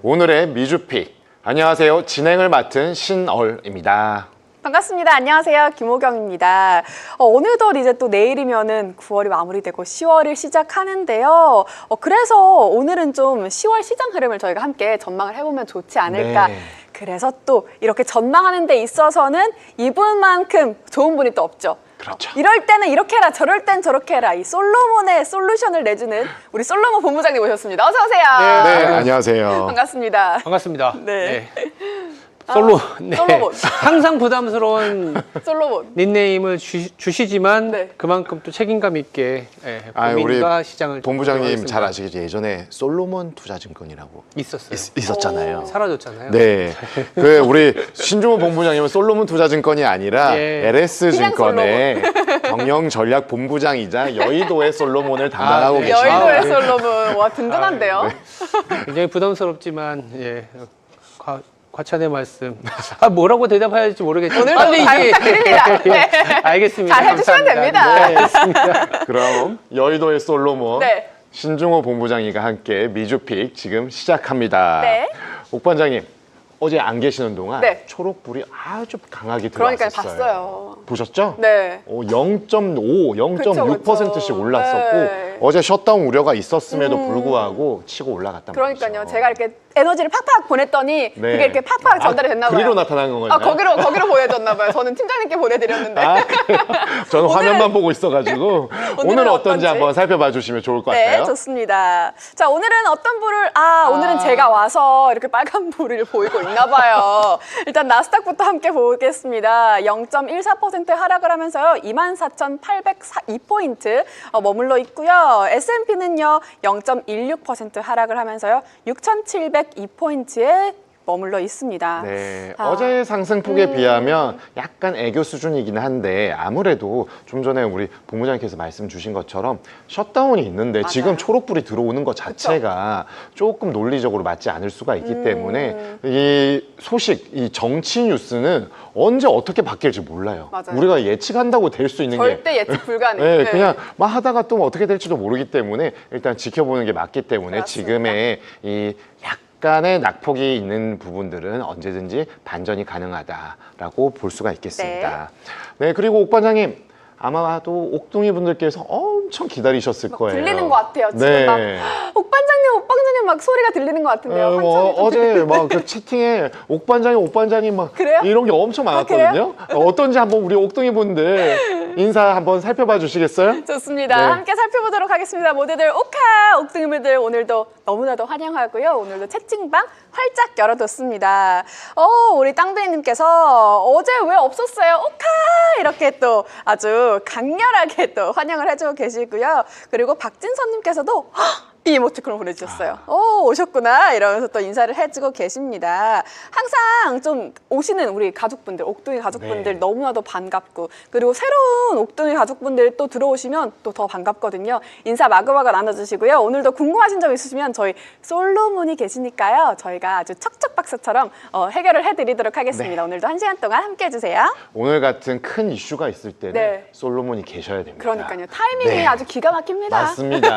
오늘의 미주픽. 안녕하세요. 진행을 맡은 신얼입니다. 반갑습니다. 안녕하세요. 김호경입니다. 어느덧 이제 또 내일이면은 9월이 마무리되고 10월을 시작하는데요. 그래서 오늘은 좀 10월 시장 흐름을 저희가 함께 전망을 해보면 좋지 않을까. 네. 그래서 또 이렇게 전망하는 데 있어서는 이분만큼 좋은 분이 또 없죠. 그렇죠. 이럴 때는 이렇게 해라, 저럴 땐 저렇게 해라. 이 솔로몬의 솔루션을 내주는 우리 솔로몬 본부장님 오셨습니다. 어서 오세요. 네, 안녕하세요. 반갑습니다. 반갑습니다. 네. 솔로. 네. 솔로몬. 항상 부담스러운 솔로몬. 닉네임을 주시지만 네. 그만큼 또 책임감 있게 우리 고민과 시장을 본부장님 조정하겠습니다. 잘 아시겠죠? 예전에 솔로몬 투자증권이라고 있었어요. 있었잖아요. 사라졌잖아요. 네, 그 우리 신종호 본부장님은 솔로몬 투자증권이 아니라 예. LS 그냥 증권의 경영 전략 본부장이자 여의도의 솔로몬을 담당하고 네. 계십니다. 여의도의 네. 솔로몬. 와, 든든한데요. 굉장히 부담스럽지만 과찬의 말씀. 뭐라고 대답해야 할지 모르겠지만 오늘도 빨리 잘 이제 부탁드립니다. 네. 알겠습니다. 잘 해주시면 감사합니다. 됩니다. 네, 알겠습니다. 그럼 여의도의 솔로몬 네. 신종호 본부장님과 함께 미주픽 지금 시작합니다. 네. 옥 반장님, 어제 안 계시는 동안 네. 초록불이 아주 강하게 그러니까 들어왔었어요. 봤어요. 보셨죠? 네. 0.5, 0.6%씩 그쵸. 올랐었고 네. 어제 셧다운 우려가 있었음에도 불구하고 치고 올라갔단 그러니까요. 말이죠. 제가 이렇게 에너지를 팍팍 보냈더니 네. 그게 이렇게 팍팍 전달이 됐나 봐요. 그리로 나타난 건가요? 거기로 보내줬나 봐요. 저는 팀장님께 보내드렸는데. 그래요? 저는 오늘은- 화면만 보고 있어가지고 오늘은 어떤지 한번 살펴봐 주시면 좋을 것 네, 같아요. 좋습니다. 자, 오늘은 어떤 불을, 오늘은 제가 와서 이렇게 빨간 불을 보이고 있나 봐요. 일단 나스닥부터 함께 보겠습니다. 0.14% 하락을 하면서요. 24,802포인트 머물러 있고요. S&P는요. 0.16% 하락을 하면서요. 6,702포인트에 머물러 있습니다. 네, 어제의 상승폭에 비하면 약간 애교 수준이긴 한데 아무래도 좀 전에 우리 본부장님께서 말씀 주신 것처럼 셧다운이 있는데 맞아요. 지금 초록불이 들어오는 것 자체가 조금 논리적으로 맞지 않을 수가 있기 때문에 이 소식, 이 정치 뉴스는 언제 어떻게 바뀔지 몰라요. 맞아요. 우리가 예측한다고 될 수 있는 게 절대 예측 불가능. 네, 그냥 막 하다가 또 어떻게 될지도 모르기 때문에 일단 지켜보는 게 맞기 때문에 그렇습니다. 지금의 이 약간의 낙폭이 있는 부분들은 언제든지 반전이 가능하다라고 볼 수가 있겠습니다. 네, 그리고 옥 반장님 아마도 옥둥이 분들께서 엄청 기다리셨을 막 거예요. 들리는 것 같아요. 지금 네. 막 옥반장님 막 소리가 들리는 것 같은데요. 한참 어제 막 그 채팅에 옥 반장님 막 그래요? 이런 게 엄청 많았거든요. 어떤지 한번 우리 옥둥이 분들 인사 한번 살펴봐 주시겠어요? 좋습니다. 네. 함께 살펴보도록 하겠습니다. 모두들 오카 옥둥이들 오늘도 너무나도 환영하고요. 오늘도 채팅방 활짝 열어뒀습니다. 우리 땅둥이님께서 어제 왜 없었어요? 오카 이렇게 또 아주 강렬하게 또 환영을 해주고 계시고요. 그리고 박진선님께서도 이 이모티콘을 보내주셨어요. 오셨구나 이러면서 또 인사를 해주고 계십니다. 항상 좀 오시는 우리 가족분들, 옥둥이 가족분들 네. 너무나도 반갑고 그리고 새로운 옥둥이 가족분들 또 들어오시면 또 더 반갑거든요. 인사 마구마구 나눠주시고요. 오늘도 궁금하신 점 있으시면 저희 솔로몬이 계시니까요. 저희가 아주 척척박사처럼 해결을 해드리도록 하겠습니다. 오늘도 1시간 동안 함께 해주세요. 오늘 같은 큰 이슈가 있을 때는 네. 솔로몬이 계셔야 됩니다. 그러니까요. 타이밍이 네. 아주 기가 막힙니다. 맞습니다.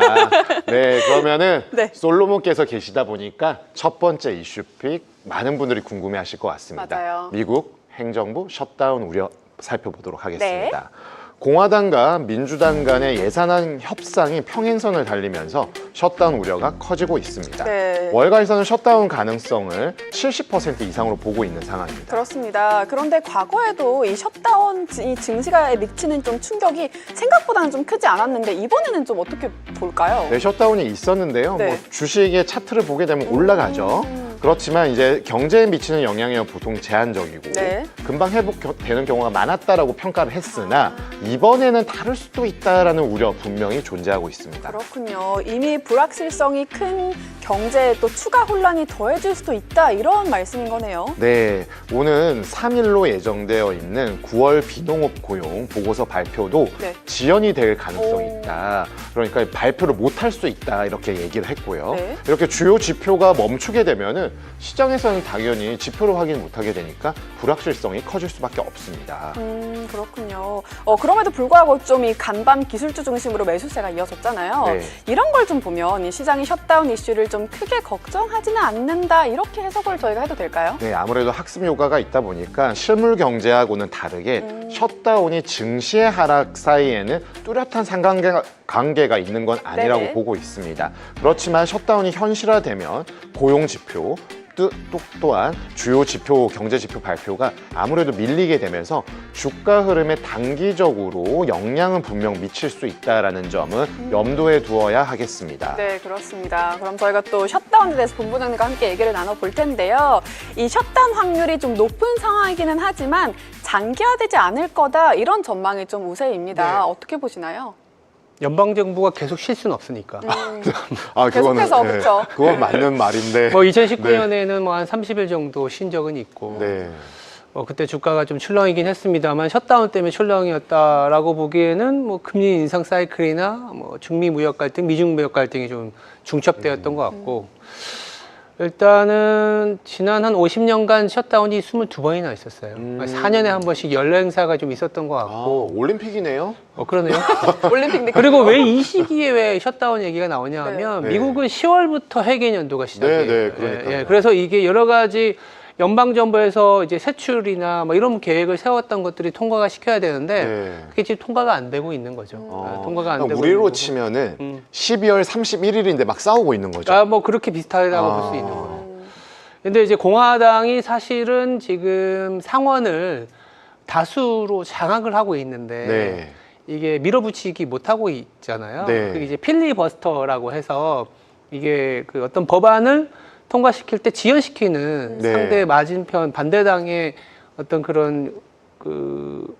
네, 그러면은 네. 솔로몬께서 계시다 보니까 첫 번째 이슈픽 많은 분들이 궁금해하실 것 같습니다. 맞아요. 미국 행정부 셧다운 우려 살펴보도록 하겠습니다. 네. 공화당과 민주당 간의 예산안 협상이 평행선을 달리면서 셧다운 우려가 커지고 있습니다. 네. 월가에서는 셧다운 가능성을 70% 이상으로 보고 있는 상황입니다. 그렇습니다. 그런데 과거에도 이 셧다운 이 증시가에 미치는 좀 충격이 생각보다는 좀 크지 않았는데 이번에는 좀 어떻게 볼까요? 네, 셧다운이 있었는데요. 네. 뭐 주식의 차트를 보게 되면 올라가죠. 그렇지만 이제 경제에 미치는 영향이 보통 제한적이고 네. 금방 회복되는 경우가 많았다라고 평가를 했으나 이번에는 다를 수도 있다라는 우려 분명히 존재하고 있습니다. 그렇군요. 이미 불확실성이 큰 경제에 또 추가 혼란이 더해질 수도 있다 이런 말씀인 거네요. 네, 오는 3일로 예정되어 있는 9월 비농업 고용 보고서 발표도 네. 지연이 될 가능성이 오. 있다. 그러니까 발표를 못할 수 있다 이렇게 얘기를 했고요. 네. 이렇게 주요 지표가 멈추게 되면은 그러면은 시장에서는 당연히 지표를 확인 못하게 되니까 불확실성이 커질 수밖에 없습니다. 그렇군요. 그럼에도 불구하고 좀 이 간밤 기술주 중심으로 매수세가 이어졌잖아요. 네. 이런 걸 좀 보면 이 시장이 셧다운 이슈를 좀 크게 걱정하지는 않는다 이렇게 해석을 저희가 해도 될까요? 네, 아무래도 학습 요가가 있다 보니까 실물 경제하고는 다르게 셧다운이 증시의 하락 사이에는 뚜렷한 상관계가 있는 건 아니라고 네네. 보고 있습니다. 그렇지만 셧다운이 현실화되면 고용 지표 또한 주요 지표, 경제 지표 발표가 아무래도 밀리게 되면서 주가 흐름에 단기적으로 영향은 분명 미칠 수 있다는 점은 염두에 두어야 하겠습니다. 네, 그렇습니다. 그럼 저희가 또 셧다운에 대해서 본부장님과 함께 얘기를 나눠볼 텐데요. 이 셧다운 확률이 좀 높은 상황이기는 하지만 장기화되지 않을 거다 이런 전망이 좀 우세입니다. 네. 어떻게 보시나요? 연방정부가 계속 쉴 수는 없으니까. 계속해서, 그쵸? 그건 맞는 말인데. 뭐 2019년에는 뭐 한 30일 정도 쉰 적은 있고 네. 그때 주가가 좀 출렁이긴 했습니다만 셧다운 때문에 출렁이었다라고 보기에는 뭐 금리 인상 사이클이나 뭐 중미 무역 갈등, 미중 무역 갈등이 좀 중첩되었던 것 같고 일단은 지난 한 50년간 셧다운이 22번이나 있었어요. 4년에 한 번씩 연례 행사가 좀 있었던 것 아, 같고 올림픽이네요. 그러네요. 올림픽 느낌. 그리고 왜 이 시기에 왜 셧다운 얘기가 나오냐 하면 네. 미국은 10월부터 회계연도가 시작해요. 네, 네, 그러니까요. 그래서 이게 여러 가지 연방정부에서 이제 세출이나 뭐 이런 계획을 세웠던 것들이 통과가 시켜야 되는데 네. 그게 지금 통과가 안 되고 있는 거죠. 통과가 안 되고 우리로 있는 거고. 치면은 12월 31일인데 막 싸우고 있는 거죠. 뭐 그렇게 비슷하다고 볼 수 있는 거예요. 근데 이제 공화당이 사실은 지금 상원을 다수로 장악을 하고 있는데 네. 이게 밀어붙이기 못하고 있잖아요. 네. 그게 이제 필리버스터라고 해서 이게 그 어떤 법안을 통과시킬 때 지연시키는 네. 상대 맞은편 반대당의 어떤 그런 그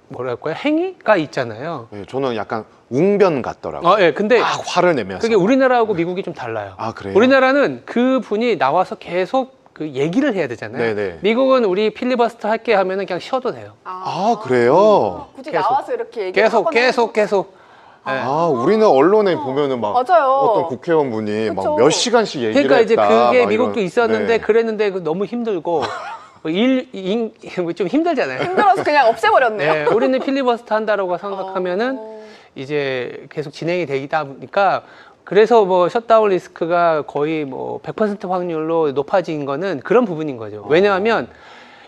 뭐랄까요 행위가 있잖아요. 네, 저는 약간 웅변 같더라고요. 근데 막 화를 내면서. 그게 우리나라하고 미국이 좀 달라요. 아, 그래요? 우리나라는 그 분이 나와서 계속 그 얘기를 해야 되잖아요. 네네. 미국은 우리 필리버스터 할게 하면은 그냥 쉬어도 돼요. 아, 그래요? 굳이 계속. 나와서 이렇게 얘기를 계속 하거나 계속. 네. 아, 우리는 언론에 보면은 막 맞아요. 어떤 국회의원분이 그쵸. 막 몇 시간씩 얘기를 그러니까 이제 했다. 그게 막 미국도 이런. 있었는데 네. 그랬는데 그 너무 힘들고 좀 힘들잖아요. 힘들어서 그냥 없애버렸네요. 네, 우리는 필리버스터 한다라고 생각하면은 이제 계속 진행이 되다 보니까 그래서 뭐 셧다운 리스크가 거의 뭐 100% 확률로 높아진 거는 그런 부분인 거죠. 왜냐하면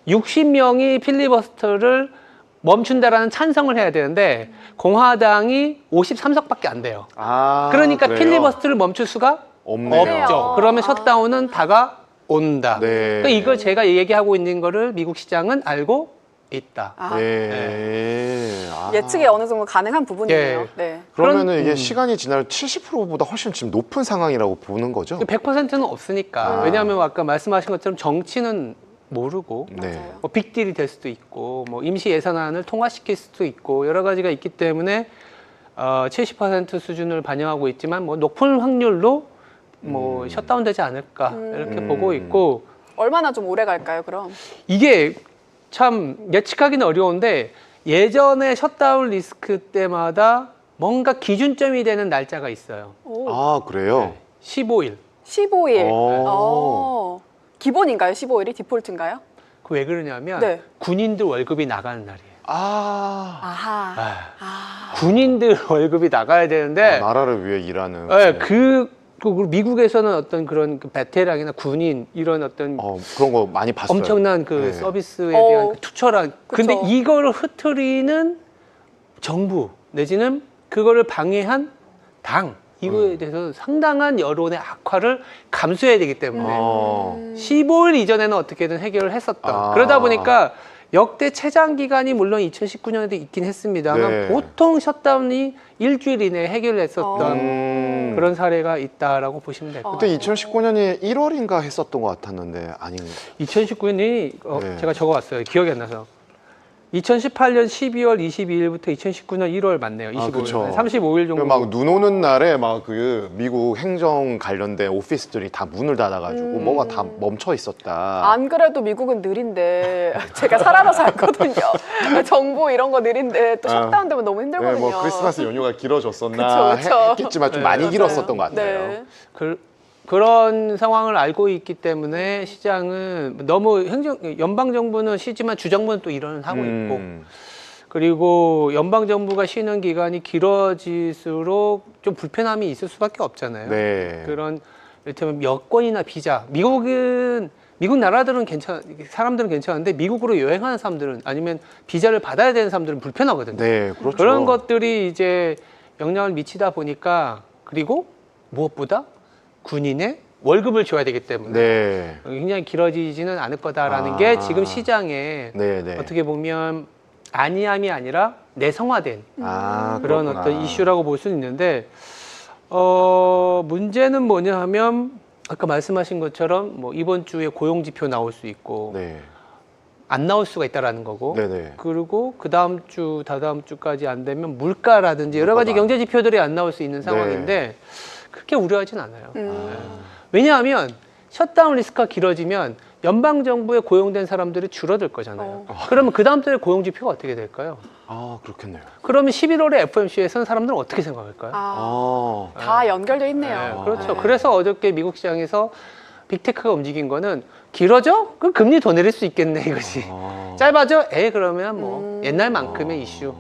60명이 필리버스터를 멈춘다라는 찬성을 해야 되는데 공화당이 53석밖에 안 돼요. 아, 그러니까 그래요? 필리버스터를 멈출 수가 없네요. 없죠. 그러면 셧다운은 다가온다. 네. 그러니까 이걸 제가 얘기하고 있는 거를 미국 시장은 알고 있다. 네. 아. 예측이 어느 정도 가능한 부분이네요. 예. 네. 그러면은 이게 시간이 지나면 70%보다 훨씬 지금 높은 상황이라고 보는 거죠? 100%는 없으니까. 왜냐하면 아까 말씀하신 것처럼 정치는 모르고 네. 뭐 빅딜이 될 수도 있고 뭐 임시 예산안을 통과시킬 수도 있고 여러 가지가 있기 때문에 70% 수준을 반영하고 있지만 뭐 높은 확률로 뭐 셧다운 되지 않을까 이렇게 보고 있고 얼마나 좀 오래 갈까요, 그럼? 이게 참 예측하기는 어려운데 예전에 셧다운 리스크 때마다 뭔가 기준점이 되는 날짜가 있어요. 오, 아, 그래요? 15일. 15일. 오. 기본인가요, 15일이? 디폴트인가요? 그 왜 그러냐면 네. 군인들 월급이 나가는 날이에요. 아. 아하. 군인들 월급이 나가야 되는데 나라를 위해 일하는. 네, 그 미국에서는 어떤 그런 그 베테랑이나 군인 이런 어떤 그런 거 많이 봤어요. 엄청난 그 네. 서비스에 대한 그 투철한 그쵸. 근데 이거를 흐트리는 정부 내지는 그거를 방해한 당 이거에 대해서 상당한 여론의 악화를 감수해야 되기 때문에 15일 이전에는 어떻게든 해결을 했었던 아. 그러다 보니까 역대 최장 기간이 물론 2019년에도 있긴 했습니다만 네. 보통 셧다운이 일주일 이내에 해결했었던 그런 사례가 있다라고 보시면 될 것 같아요. 그때 2019년이 1월인가 했었던 것 같았는데 아닌가? 2019년이 네. 제가 적어왔어요. 기억이 안 나서. 2018년 12월 22일부터 2019년 1월 맞네요. 25일. 그쵸. 35일 정도. 막 눈 오는 날에 막 그 미국 행정 관련된 오피스들이 다 문을 닫아가지고 뭐가 다 멈춰 있었다. 안 그래도 미국은 느린데 제가 살아봐서 알거든요. 정보 이런 거 느린데 또 셧다운 되면 너무 네, 힘들거든요. 뭐 크리스마스 연휴가 길어졌었나 그쵸, 그쵸. 했겠지만 좀 많이 길었었던 것 같아요. 네. 그런 상황을 알고 있기 때문에 시장은 너무 연방 정부는 쉬지만 주정부는 또 일을 하고 있고, 그리고 연방 정부가 쉬는 기간이 길어질수록 좀 불편함이 있을 수밖에 없잖아요. 네. 그런 이를테면 여권이나 비자, 미국 나라들은 사람들은 괜찮은데 미국으로 여행하는 사람들은 아니면 비자를 받아야 되는 사람들은 불편하거든요. 네, 그렇죠. 그런 것들이 이제 영향을 미치다 보니까, 그리고 무엇보다 군인의 월급을 줘야 되기 때문에 네. 굉장히 길어지지는 않을 거다라는 아. 게 지금 시장에 네, 네. 어떻게 보면 안이함이 아니라 내성화된 그런 그렇구나. 어떤 이슈라고 볼 수는 있는데, 문제는 뭐냐 하면 아까 말씀하신 것처럼 뭐 이번 주에 고용 지표 나올 수 있고 네. 안 나올 수가 있다라는 거고, 네네. 그리고 그 다음 주, 다다음 주까지 안 되면 물가라든지 여러 가지 물가가. 경제 지표들이 안 나올 수 있는 상황인데 네. 그렇게 우려하진 않아요. 왜냐하면 셧다운 리스크가 길어지면 연방 정부에 고용된 사람들이 줄어들 거잖아요. 그러면 그 다음 달에 고용 지표가 어떻게 될까요? 아, 그렇겠네요. 그러면 11월에 FOMC에 선 사람들은 어떻게 생각할까요? 다 연결돼 있네요. 네, 그렇죠. 그래서 어저께 미국 시장에서 빅테크가 움직인 거는 길어져? 그럼 금리 더 내릴 수 있겠네 이거지. 짧아져? 그러면 뭐 옛날만큼의 이슈.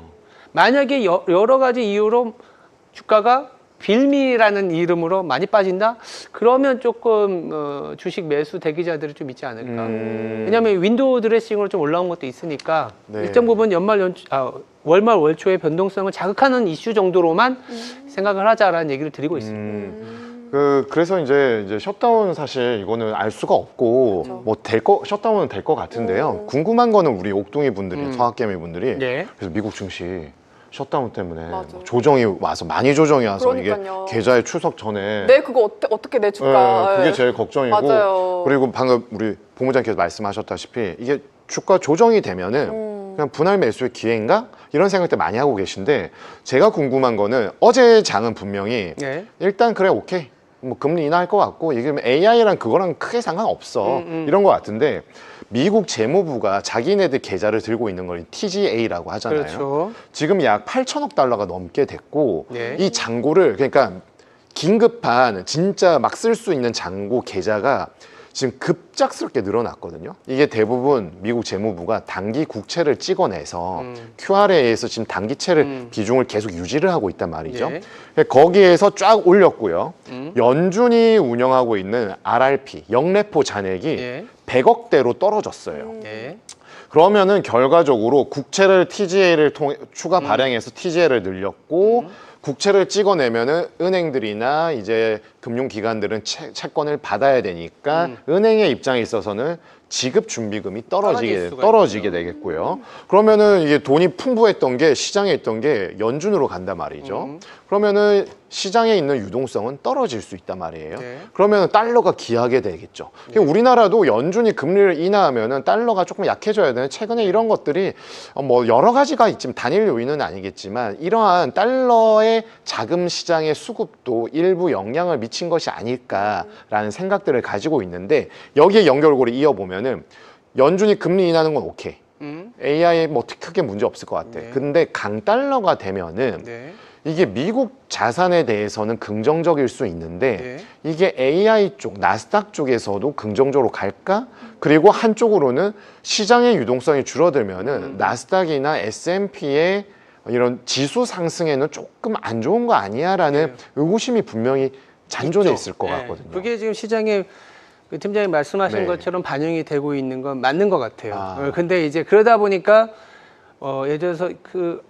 만약에 여러 가지 이유로 주가가 빌미라는 이름으로 많이 빠진다? 그러면 조금 주식 매수 대기자들이 좀 있지 않을까. 왜냐하면 윈도우 드레싱으로 좀 올라온 것도 있으니까 네. 일정 부분 월말 월초의 변동성을 자극하는 이슈 정도로만 생각을 하자라는 얘기를 드리고 있습니다. 그래서 이제 셧다운 사실 이거는 알 수가 없고 그렇죠. 뭐 셧다운은 될 것 같은데요. 궁금한 거는 우리 옥둥이 분들이 서학개미 분들이 네. 그래서 미국 증시 셧다운 때문에 맞아요. 뭐 조정이 와서 많이 조정이 와서 그러니까요. 이게 계좌의 추석 전에 네, 그거 어떻게 내줄까? 네, 그게 제일 걱정이고 맞아요. 그리고 방금 우리 본부장께서 말씀하셨다시피 이게 주가 조정이 되면은 그냥 분할 매수의 기회인가 이런 생각들 많이 하고 계신데 제가 궁금한 거는 어제 장은 분명히 네. 일단 그래 오케이 뭐 금리 인하할 것 같고 이게 AI랑 그거랑 크게 상관없어 이런 것 같은데 미국 재무부가 자기네들 계좌를 들고 있는 걸 TGA라고 하잖아요. 그렇죠. 지금 약 8천억 달러가 넘게 됐고 네. 이 잔고를 그러니까 긴급한 진짜 막 쓸 수 있는 잔고 계좌가 지금 급작스럽게 늘어났거든요. 이게 대부분 미국 재무부가 단기 국채를 찍어내서 QRA에서 지금 단기채를 비중을 계속 유지를 하고 있단 말이죠. 네. 거기에서 쫙 올렸고요. 연준이 운영하고 있는 RRP, 영래포 잔액이 네. 100억대로 떨어졌어요. 네. 그러면은 결과적으로 국채를 TGA를 통해 추가 발행해서 TGA를 늘렸고 국채를 찍어내면은 은행들이나 이제 금융기관들은 채권을 받아야 되니까 은행의 입장에 있어서는 지급 준비금이 떨어지게 되겠고요. 그러면은 이게 돈이 풍부했던 게 시장에 있던 게 연준으로 간단 말이죠. 그러면은 시장에 있는 유동성은 떨어질 수 있단 말이에요. 네. 그러면 달러가 기하게 되겠죠. 우리나라도 연준이 금리를 인하하면은 달러가 조금 약해져야 되는 최근에 이런 것들이 뭐 여러 가지가 있지만 단일 요인은 아니겠지만 이러한 달러의 자금 시장의 수급도 일부 영향을 미친 것이 아닐까라는 생각들을 가지고 있는데 여기에 연결고리 이어보면은 연준이 금리 인하는 건 오케이. AI 뭐 크게 문제 없을 것 같아. 네. 근데 강달러가 되면은 네. 이게 미국 자산에 대해서는 긍정적일 수 있는데 네. 이게 AI 쪽, 나스닥 쪽에서도 긍정적으로 갈까? 그리고 한쪽으로는 시장의 유동성이 줄어들면은 나스닥이나 S&P의 이런 지수 상승에는 조금 안 좋은 거 아니야라는 의구심이 분명히 잔존해 있죠. 있을 것 네. 같거든요. 그게 지금 시장에 그 팀장님 말씀하신 네. 것처럼 반영이 되고 있는 건 맞는 것 같아요. 근데 이제 그러다 보니까 예를 들어서 그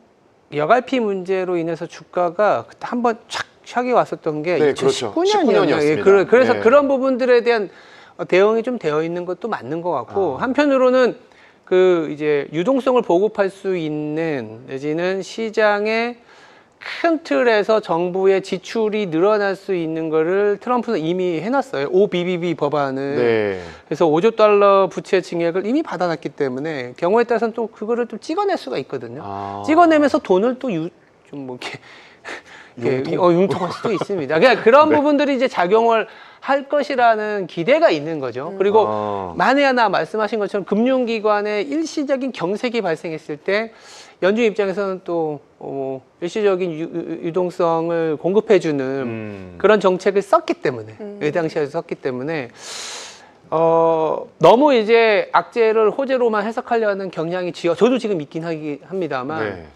여갈피 문제로 인해서 주가가 한번 촥이 왔었던 게 네, 그렇죠. 2019년이었습니다. 그래서 네. 그런 부분들에 대한 대응이 좀 되어 있는 것도 맞는 것 같고 한편으로는 그 이제 유동성을 보급할 수 있는 내지는 시장의 큰 틀에서 정부의 지출이 늘어날 수 있는 거를 트럼프는 이미 해놨어요. OBBB 법안을. 네. 그래서 5조 달러 부채 증액을 이미 받아놨기 때문에 경우에 따라서는 또 그거를 좀 찍어낼 수가 있거든요. 찍어내면서 돈을 또 좀 뭐 이렇게 융통할 수도 있습니다. 그러니까 그런 네. 부분들이 이제 작용을 할 것이라는 기대가 있는 거죠. 그리고 만에 하나 말씀하신 것처럼 금융기관에 일시적인 경색이 발생했을 때 연준 입장에서는 또 일시적인 유동성을 공급해주는 그런 정책을 썼기 때문에 그 당시에 썼기 때문에 너무 이제 악재를 호재로만 해석하려는 경향이 저도 지금 있긴 합니다만 네.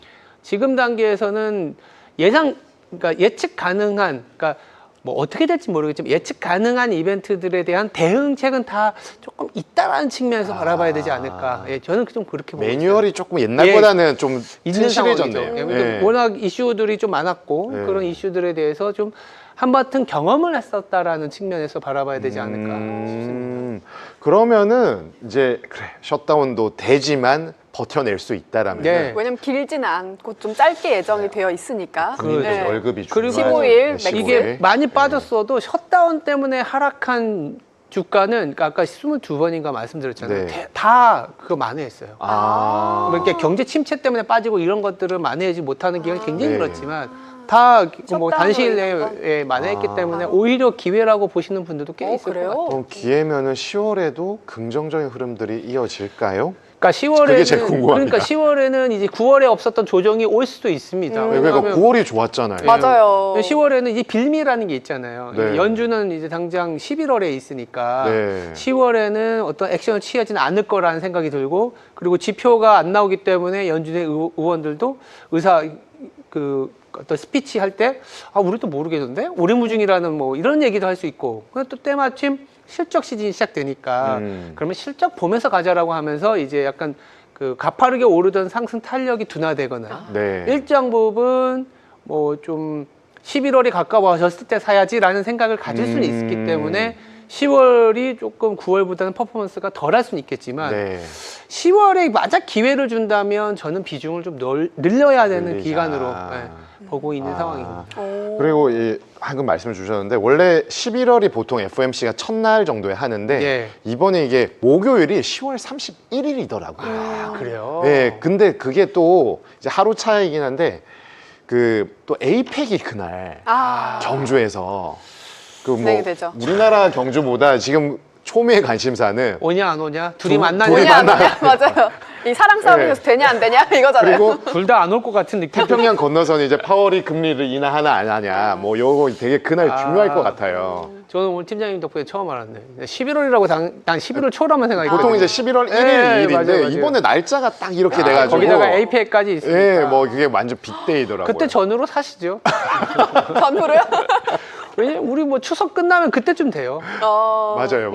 지금 단계에서는 그러니까 예측 가능한, 그러니까 뭐 어떻게 될지 모르겠지만 예측 가능한 이벤트들에 대한 대응책은 다 조금 있다라는 측면에서 바라봐야 되지 않을까. 예, 저는 좀 그렇게 보고 있어요. 매뉴얼이 조금 옛날보다는 좀 있는 상황이죠. 튼실해졌네요. 예, 네. 워낙 이슈들이 좀 많았고 네. 그런 이슈들에 대해서 좀 한바탕 경험을 했었다라는 측면에서 바라봐야 되지 않을까 싶습니다. 그러면은 이제 그래 셧다운도 되지만 버텨낼 수 있다라면 네. 왜냐면 길지는 않고 좀 짧게 예정이 되어 있으니까. 국민들 네. 월급이 그리고 중요하죠. 15일 네, 이게 많이 빠졌어도 셧다운 때문에 하락한 주가는 그러니까 아까 22번인가 말씀드렸잖아요. 네. 다 그거 만회했어요. 아. 이렇게 경제 침체 때문에 빠지고 이런 것들을 만회하지 못하는 기간이 굉장히 네. 그렇지만 다 뭐 셧다운으로 단시일 인해서? 내에 만회했기 아. 때문에 오히려 기회라고 보시는 분들도 꽤 있을 것 그래요? 같아요. 그럼 기회면은 10월에도 긍정적인 흐름들이 이어질까요? 그러니까 10월에는 그게 제일 궁금합니다. 그러니까 10월에는 이제 9월에 없었던 조정이 올 수도 있습니다. 그러니까 왜냐하면 9월이 좋았잖아요. 맞아요. 10월에는 이제 빌미라는 게 있잖아요. 네. 연준은 이제 당장 11월에 있으니까 네. 10월에는 어떤 액션을 취하지는 않을 거라는 생각이 들고 그리고 지표가 안 나오기 때문에 연준의 의원들도 어떤 스피치 할 때 우리도 모르겠는데 오리무중이라는 뭐 이런 얘기도 할 수 있고 또 때마침 실적 시즌이 시작되니까 그러면 실적 보면서 가자라고 하면서 이제 약간 그 가파르게 오르던 상승 탄력이 둔화되거나 네. 일정 부분 뭐 좀 11월이 가까워졌을 때 사야지라는 생각을 가질 수는 있기 때문에 10월이 조금 9월보다는 퍼포먼스가 덜할 수는 있겠지만 네. 10월에 만약 기회를 준다면 저는 비중을 좀 늘려야 되는 늘리자. 기간으로 보고 있는 상황입니다. 그리고 방금 말씀을 주셨는데 원래 11월이 보통 FOMC가 첫날 정도에 하는데 예. 이번에 이게 목요일이 10월 31일이더라고요. 그래요? 네, 근데 그게 또 이제 하루 차이긴 한데 그 또 에이펙이 그날 경주에서 그 뭐 진행이 되죠. 우리나라 경주보다 지금 초미의 관심사는 오냐 안 오냐? 둘이 만나냐? 둘이 되냐 안 되냐? 맞아요. 이 사랑 싸움이 네. 계속 되냐 안 되냐 이거잖아요. 그리고 둘 다 안 올 것 같은 느낌. 태평양 건너서는 이제 파월이 금리를 인하하나 안 하냐 뭐 요거 되게 그날 중요할 것 같아요. 저는 오늘 팀장님 덕분에 처음 알았네. 11월이라고 난 11월 초라만 생각했거든요. 보통 이제 11월 1일, 네, 2일인데 맞아요. 이번에 날짜가 딱 이렇게 돼가지고 거기다가 APEC까지 있으니까. 예, 뭐 그게 완전 빅데이더라고요. 그때 전후로 사시죠. 전후로요? 왜냐면 우리 뭐 추석 끝나면 그때쯤 돼요. 맞아요.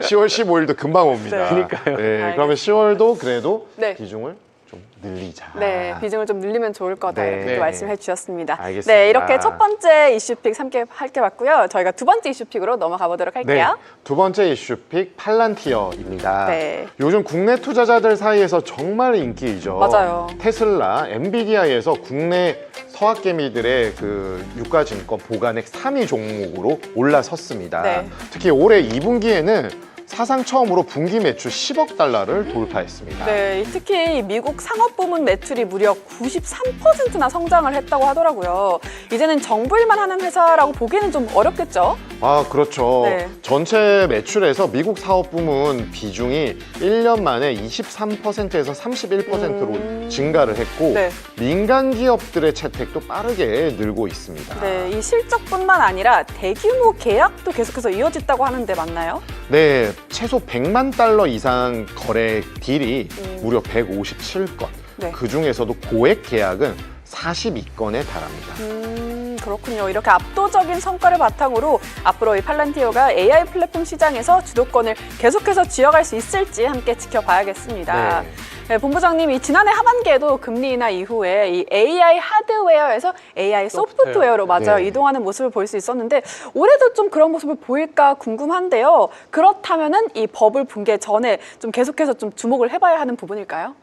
10월 15일도 금방 옵니다. 네. 그러니까요. 네, 그러면 10월도 그래도 네. 비중을 좀 늘리자. 네, 비중을 좀 늘리면 좋을 거다 네. 이렇게 네. 말씀해 주셨습니다. 알겠습니다. 네, 이렇게 첫 번째 이슈픽 함께 봤고요. 저희가 두 번째 이슈픽으로 넘어가 보도록 네, 할게요. 두 번째 이슈픽 팔란티어입니다. 네. 요즘 국내 투자자들 사이에서 정말 인기이죠. 맞아요. 테슬라, 엔비디아에서 국내 서학개미들의 그 유가증권 보관액 3위 종목으로 올라섰습니다. 네. 특히 올해 2분기에는 사상 처음으로 분기 매출 10억 달러를 돌파했습니다. 네, 특히 이 미국 상업 부문 매출이 무려 93%나 성장을 했다고 하더라고요. 이제는 정부일만 하는 회사라고 보기에는 좀 어렵겠죠? 아, 그렇죠. 네. 전체 매출에서 미국 사업 부문 비중이 1년 만에 23%에서 31%로 증가를 했고 네. 민간 기업들의 채택도 빠르게 늘고 있습니다. 네, 이 실적뿐만 아니라 대규모 계약도 계속해서 이어졌다고 하는데 맞나요? 네, 최소 100만 달러 이상 거래 딜이 무려 157건. 네. 그 중에서도 고액 계약은 42건에 달합니다. 그렇군요. 이렇게 압도적인 성과를 바탕으로 앞으로 이 팔란티어가 AI 플랫폼 시장에서 주도권을 계속해서 쥐어갈 수 있을지 함께 지켜봐야겠습니다. 네. 네, 본부장님, 이 지난해 하반기에도 금리 인하 이후에 이 AI 하드웨어에서 AI 소프트웨어로 맞아요 네. 이동하는 모습을 볼 수 있었는데 올해도 좀 그런 모습을 보일까 궁금한데요. 그렇다면은 이 버블 붕괴 전에 좀 계속해서 좀 주목을 해봐야 하는 부분일까요?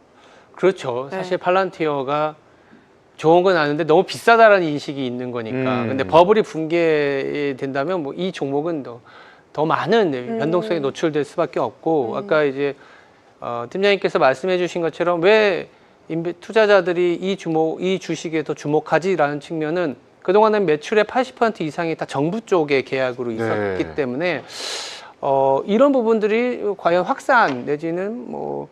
그렇죠. 네. 사실 팔란티어가 좋은 건 아는데 너무 비싸다라는 인식이 있는 거니까. 근데 버블이 붕괴된다면 뭐 이 종목은 더 많은 변동성에 노출될 수밖에 없고 아까 이제 팀장님께서 말씀해 주신 것처럼 왜 투자자들이 이 주식에 더 주목하지라는 측면은 그동안은 매출의 80% 이상이 다 정부 쪽의 계약으로 있었기 네. 때문에 이런 부분들이 과연 확산 내지는 뭐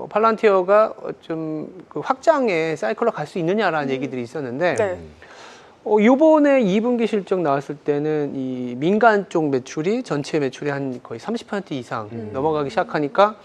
팔란티어가 좀 그 확장의 사이클로 갈 수 있느냐라는 얘기들이 있었는데 네. 요번에 2분기 실적 나왔을 때는 이 민간 쪽 매출이 전체 매출의 한 거의 30% 이상 넘어가기 시작하니까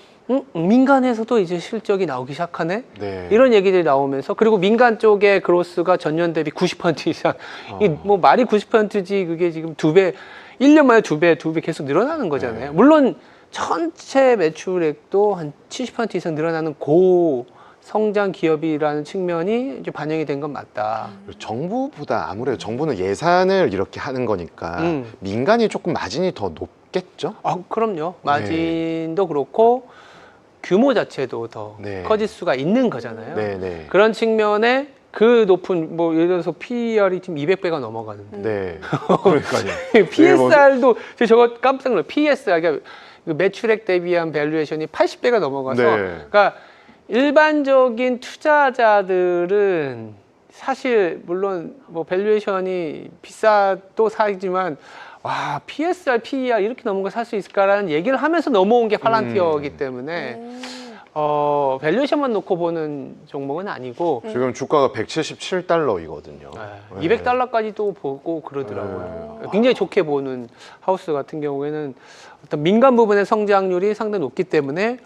민간에서도 이제 실적이 나오기 시작하네? 네. 이런 얘기들이 나오면서 그리고 민간 쪽의 그로스가 전년 대비 90% 이상 이게 뭐 말이 90%지 그게 지금 2배 1년 만에 2배 계속 늘어나는 거잖아요. 네. 물론 전체 매출액도 한 70% 이상 늘어나는 고 성장 기업이라는 측면이 이제 반영이 된 건 맞다. 정부보다 아무래도 정부는 예산을 이렇게 하는 거니까 민간이 조금 마진이 더 높겠죠? 아, 그럼요. 마진도 그렇고 규모 자체도 더 네. 커질 수가 있는 거잖아요. 네, 네. 그런 측면에 그 높은 뭐 예를 들어서 PER이 지금 200배가 넘어가는데 네. 그러니까요. PSR도 저거 깜짝 놀라요. PSR 그러니까 그 매출액 대비한 밸류에이션이 80배가 넘어가서 네. 그러니까 일반적인 투자자들은 사실 물론 뭐 밸류에이션이 비싸도 사지만 와 PSR, PER 이렇게 넘은 거 살 수 있을까라는 얘기를 하면서 넘어온 게 팔란티어이기 때문에 밸류에이션만 놓고 보는 종목은 아니고 지금 주가가 177달러이거든요. 200달러까지도 보고 그러더라고요. 굉장히 좋게 보는 하우스 같은 경우에는 어떤 민간 부분의 성장률이 상당히 높기 때문에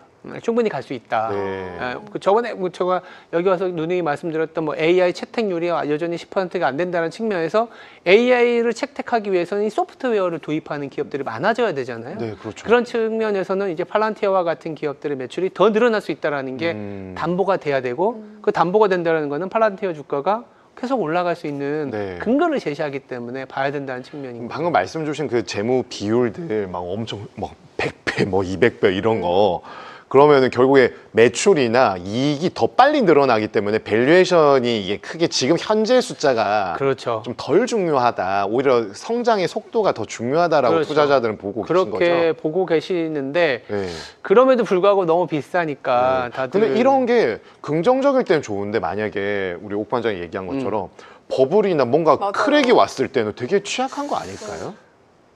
충분히 갈 수 있다. 네. 저번에 뭐 제가 여기 와서 누누이 말씀드렸던 뭐 AI 채택률이 여전히 10%가 안 된다는 측면에서 AI를 채택하기 위해서는 이 소프트웨어를 도입하는 기업들이 많아져야 되잖아요. 네, 그렇죠. 그런 측면에서는 이제 팔란티어와 같은 기업들의 매출이 더 늘어날 수 있다라는 게 담보가 돼야 되고 그 담보가 된다는 거는 팔란티어 주가가 계속 올라갈 수 있는 네. 근거를 제시하기 때문에 봐야 된다는 측면인 거죠. 방금 말씀 주신 그 재무 비율들 막 엄청 뭐 100배, 뭐 200배 이런 거 그러면은 결국에 매출이나 이익이 더 빨리 늘어나기 때문에 밸류에이션이 이게 크게 지금 현재 숫자가 그렇죠. 좀 덜 중요하다. 오히려 성장의 속도가 더 중요하다라고 그렇죠. 투자자들은 보고 계신 그렇게 거죠. 보고 계시는데 네. 그럼에도 불구하고 너무 비싸니까 다들 근데 이런 게 긍정적일 때는 좋은데 만약에 우리 옥 반장이 얘기한 것처럼 버블이나 뭔가 맞아요. 크랙이 왔을 때는 되게 취약한 거 아닐까요?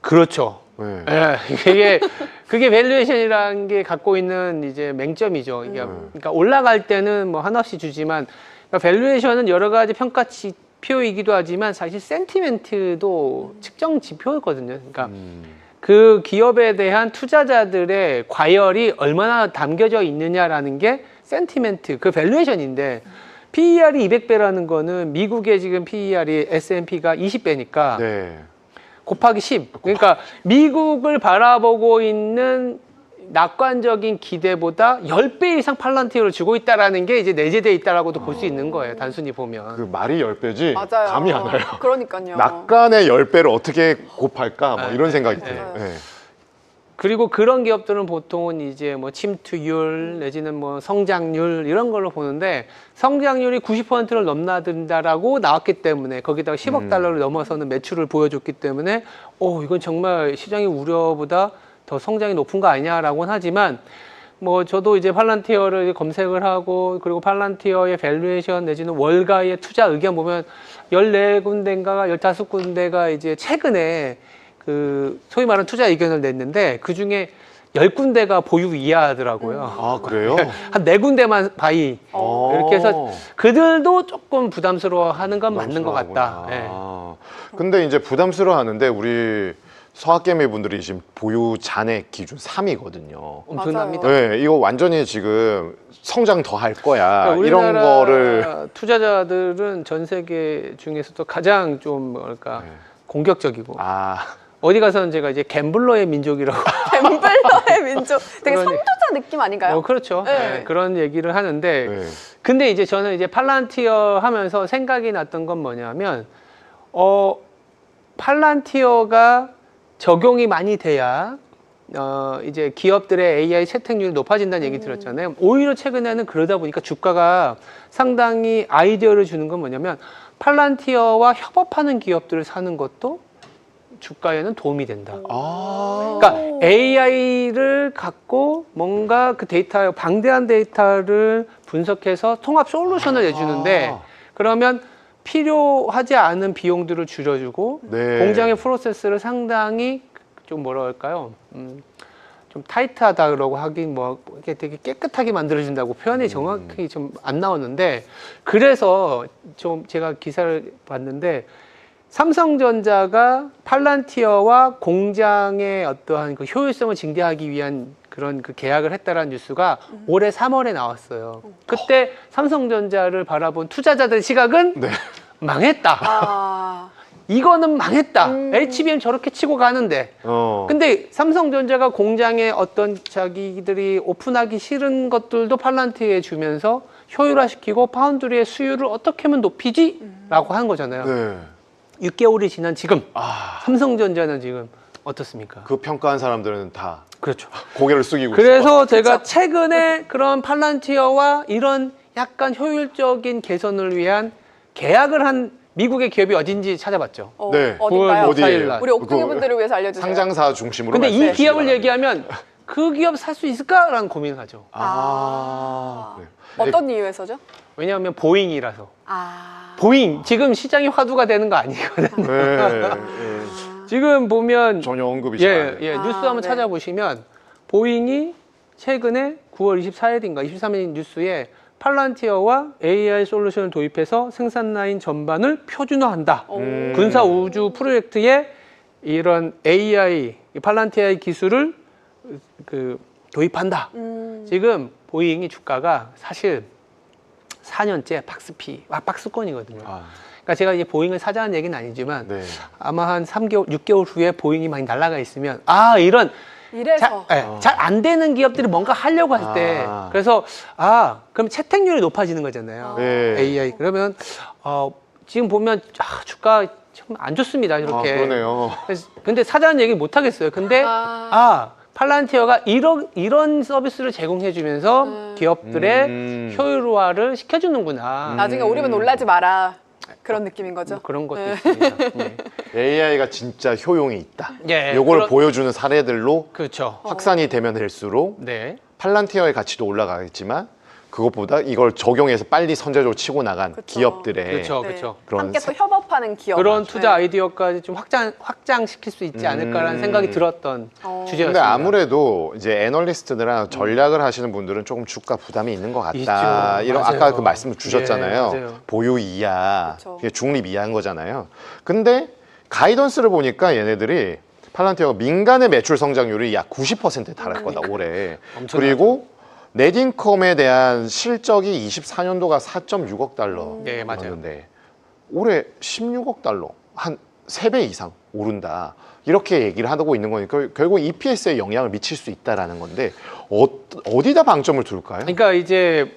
그렇죠. 네. 예, 그게 밸류에이션이라는 게 갖고 있는 이제 맹점이죠. 그러니까 올라갈 때는 뭐 한없이 주지만 그러니까 밸류에이션은 여러 가지 평가 지표이기도 하지만 사실 센티멘트도 측정 지표거든요. 그러니까 그 기업에 대한 투자자들의 과열이 얼마나 담겨져 있느냐라는 게 센티멘트, 그 밸류에이션인데 PER이 200배라는 거는 미국의 지금 PER이 S&P가 20배니까 네. 곱하기 10. 그러니까 미국을 바라보고 있는 낙관적인 기대보다 10배 이상 팔란티어를 주고 있다라는 게 이제 내재되어 있다라고도 볼 수 있는 거예요. 단순히 보면. 그 말이 10배지 맞아요. 감이 안 와요. 그러니까요. 낙관의 10배를 어떻게 곱할까 뭐 네, 이런 생각이 네, 들어요. 네. 네. 그리고 그런 기업들은 보통은 이제 뭐 침투율 내지는 뭐 성장률 이런 걸로 보는데 성장률이 90%를 넘나든다라고 나왔기 때문에 거기다가 10억 달러를 넘어서는 매출을 보여줬기 때문에 이건 정말 시장의 우려보다 더 성장이 높은 거 아니냐라고는 하지만 뭐 저도 이제 팔란티어를 검색을 하고 그리고 팔란티어의 밸류에이션 내지는 월가의 투자 의견 보면 14군데인가 15군데가 이제 최근에 그 소위 말하는 투자 의견을 냈는데 그 중에 10군데가 보유 이하더라고요. 아 그래요? 한 4군데만 바이. 이렇게 해서 그들도 조금 부담스러워하는 건 맞는 것 같다. 예. 근데 이제 부담스러워하는데 우리 서학개미 분들이 지금 보유 잔액 기준 3위거든요. 엄청납니다. 네, 이거 완전히 지금 성장 더 할 거야. 그러니까 이런 우리나라 거를 투자자들은 전 세계 중에서도 가장 좀 뭐랄까 네. 공격적이고 아 어디 가서는 제가 이제 갬블러의 민족이라고 갬블러의 민족. 되게 그러니- 선두자 느낌 아닌가요? 그렇죠. 네. 네, 그런 얘기를 하는데 네. 근데 이제 저는 이제 팔란티어 하면서 생각이 났던 건 뭐냐면 팔란티어가 적용이 많이 돼야 이제 기업들의 AI 채택률이 높아진다는 얘기 들었잖아요. 오히려 최근에는 그러다 보니까 주가가 상당히 아이디어를 주는 건 뭐냐면 팔란티어와 협업하는 기업들을 사는 것도 주가에는 도움이 된다. 아 그러니까 AI를 갖고 뭔가 그 데이터, 방대한 데이터를 분석해서 통합 솔루션을 내주는데 그러면 필요하지 않은 비용들을 줄여주고 네. 공장의 프로세스를 상당히 좀 뭐라 할까요? 좀 타이트하다 그러고 하긴 뭐 이렇게 되게 깨끗하게 만들어준다고 표현이 정확히 좀 안 나오는데 그래서 좀 제가 기사를 봤는데 삼성전자가 팔란티어와 공장의 어떠한 그 효율성을 증대하기 위한 그런 그 계약을 했다라는 뉴스가 올해 3월에 나왔어요. 그때 삼성전자를 바라본 투자자들 시각은 네. 망했다. 아, 이거는 망했다. HBM 저렇게 치고 가는데. 근데 삼성전자가 공장에 어떤 자기들이 오픈하기 싫은 것들도 팔란티어에 주면서 효율화시키고 파운드리의 수율을 어떻게 하면 높이지? 라고 한 거잖아요. 네. 6개월이 지난 지금 아, 삼성전자는 지금 어떻습니까? 그 평가한 사람들은 다 그렇죠. 고개를 숙이고 그래서 제가 최근에 그런 팔란티어와 이런 약간 효율적인 개선을 위한 계약을 한 미국의 기업이 어딘지 찾아봤죠. 네. 어딘가요? 9월 어디예요? 날. 우리 옥동이 분들을 위해서 알려주세요. 상장사 중심으로. 근데 이 말씀해 주시기 기업을 바랍니다. 얘기하면 그 기업 살 수 있을까라는 고민을 하죠. 아, 네. 어떤 이유에서죠? 왜냐하면 보잉이라서. 아, 보잉 지금 시장이 화두가 되는 거 아니거든요. 네. 지금 보면 전혀 언급이 잘. 뉴스 아, 한번 네. 찾아보시면 보잉이 최근에 9월 24일인가 23일 뉴스에 팔란티어와 AI 솔루션을 도입해서 생산 라인 전반을 표준화한다. 군사 우주 프로젝트에 이런 AI 팔란티아의 기술을 그 도입한다. 지금 보잉이 주가가 사실 4년째 박스권이거든요. 아, 그러니까 제가 이제 보잉을 사자는 얘기는 아니지만 네. 아마 한 3개월, 6개월 후에 보잉이 많이 날아가 있으면 이런 이래서 잘 안 되는 기업들이 뭔가 하려고 할 때 아. 그래서 그럼 채택률이 높아지는 거잖아요. 네. AI 그러면 지금 보면 주가 참 안 좋습니다. 아, 이렇게. 그러네요. 근데 사자는 얘기 못 하겠어요. 근데 팔란티어가 이런 서비스를 제공해 주면서 기업들의 효율화를 시켜주는구나. 나중에 오르면 놀라지 마라. 그런 느낌인 거죠. 뭐 그런 것도 있습니다. 네. AI가 진짜 효용이 있다. 예, 요걸 보여주는 사례들로 그렇죠. 확산이 되면 될수록 네. 팔란티어의 가치도 올라가겠지만 그것보다 이걸 적용해서 빨리 선제적으로 치고 나간 그쵸. 기업들의 그렇죠. 네. 그렇죠. 그런 함께 또 협업하는 기업. 그런 투자 네. 아이디어까지 좀 확장시킬 수 있지 않을까라는 생각이 들었던 주제였습니다. 근데 아무래도 이제 애널리스트들이랑 전략을 하시는 분들은 조금 주가 부담이 있는 것 같다. 있죠. 이런 맞아요. 아까 그 말씀을 주셨잖아요. 예, 맞아요. 보유 이하, 그쵸. 이게 중립 이하인 거잖아요. 근데 가이던스를 보니까 얘네들이 팔란티어가 민간의 매출 성장률이 약 90%에 달할 거다 올해. 엄청나죠. 그리고 넷인컴에 대한 실적이 24년도가 4.6억 달러. 네, 맞아요. 였는데 올해 16억 달러, 한 3배 이상 오른다. 이렇게 얘기를 하고 있는 거니까 결국 EPS에 영향을 미칠 수 있다라는 건데 어디다 방점을 둘까요? 그러니까 이제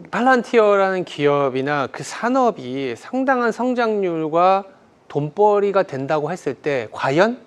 팔란티어라는 기업이나 그 산업이 상당한 성장률과 돈벌이가 된다고 했을 때 과연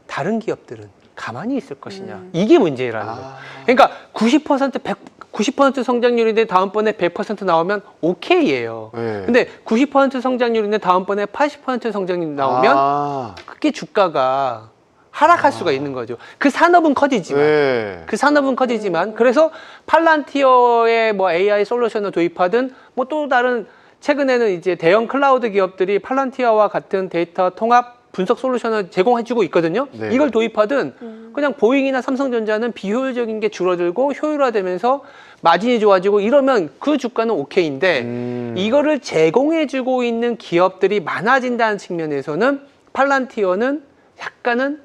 다른 기업들은 가만히 있을 것이냐 이게 문제라는 거예요. 그러니까 90% 성장률인데 다음번에 100% 나오면 오케이예요. 네. 근데 90% 성장률인데 다음번에 80% 성장률 나오면 그게 주가가 하락할 수가 있는 거죠. 그 산업은 커지지만 네. 그 산업은 커지지만 그래서 팔란티어의 뭐 AI 솔루션을 도입하든 뭐 또 다른 최근에는 이제 대형 클라우드 기업들이 팔란티어와 같은 데이터 통합 분석 솔루션을 제공해주고 있거든요. 네. 이걸 도입하든 그냥 보잉이나 삼성전자는 비효율적인 게 줄어들고 효율화되면서 마진이 좋아지고 이러면 그 주가는 오케이인데 이거를 제공해주고 있는 기업들이 많아진다는 측면에서는 팔란티어는 약간은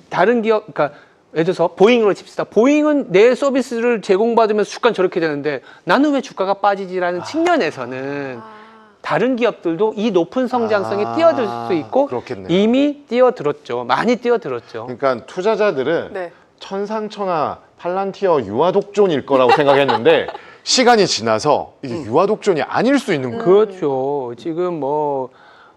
다른 기업, 그러니까 예를 들어서 보잉으로 칩시다. 보잉은 내 서비스를 제공받으면서 주가는 저렇게 되는데 나는 왜 주가가 빠지지라는 측면에서는 다른 기업들도 이 높은 성장성에 뛰어들 수 있고 그렇겠네요. 이미 뛰어들었죠. 많이 뛰어들었죠. 그러니까 투자자들은 네. 천상천하 팔란티어 유아독존일 거라고 생각했는데 시간이 지나서 이게 유아독존이 아닐 수 있는 거예요. 그렇죠. 지금 뭐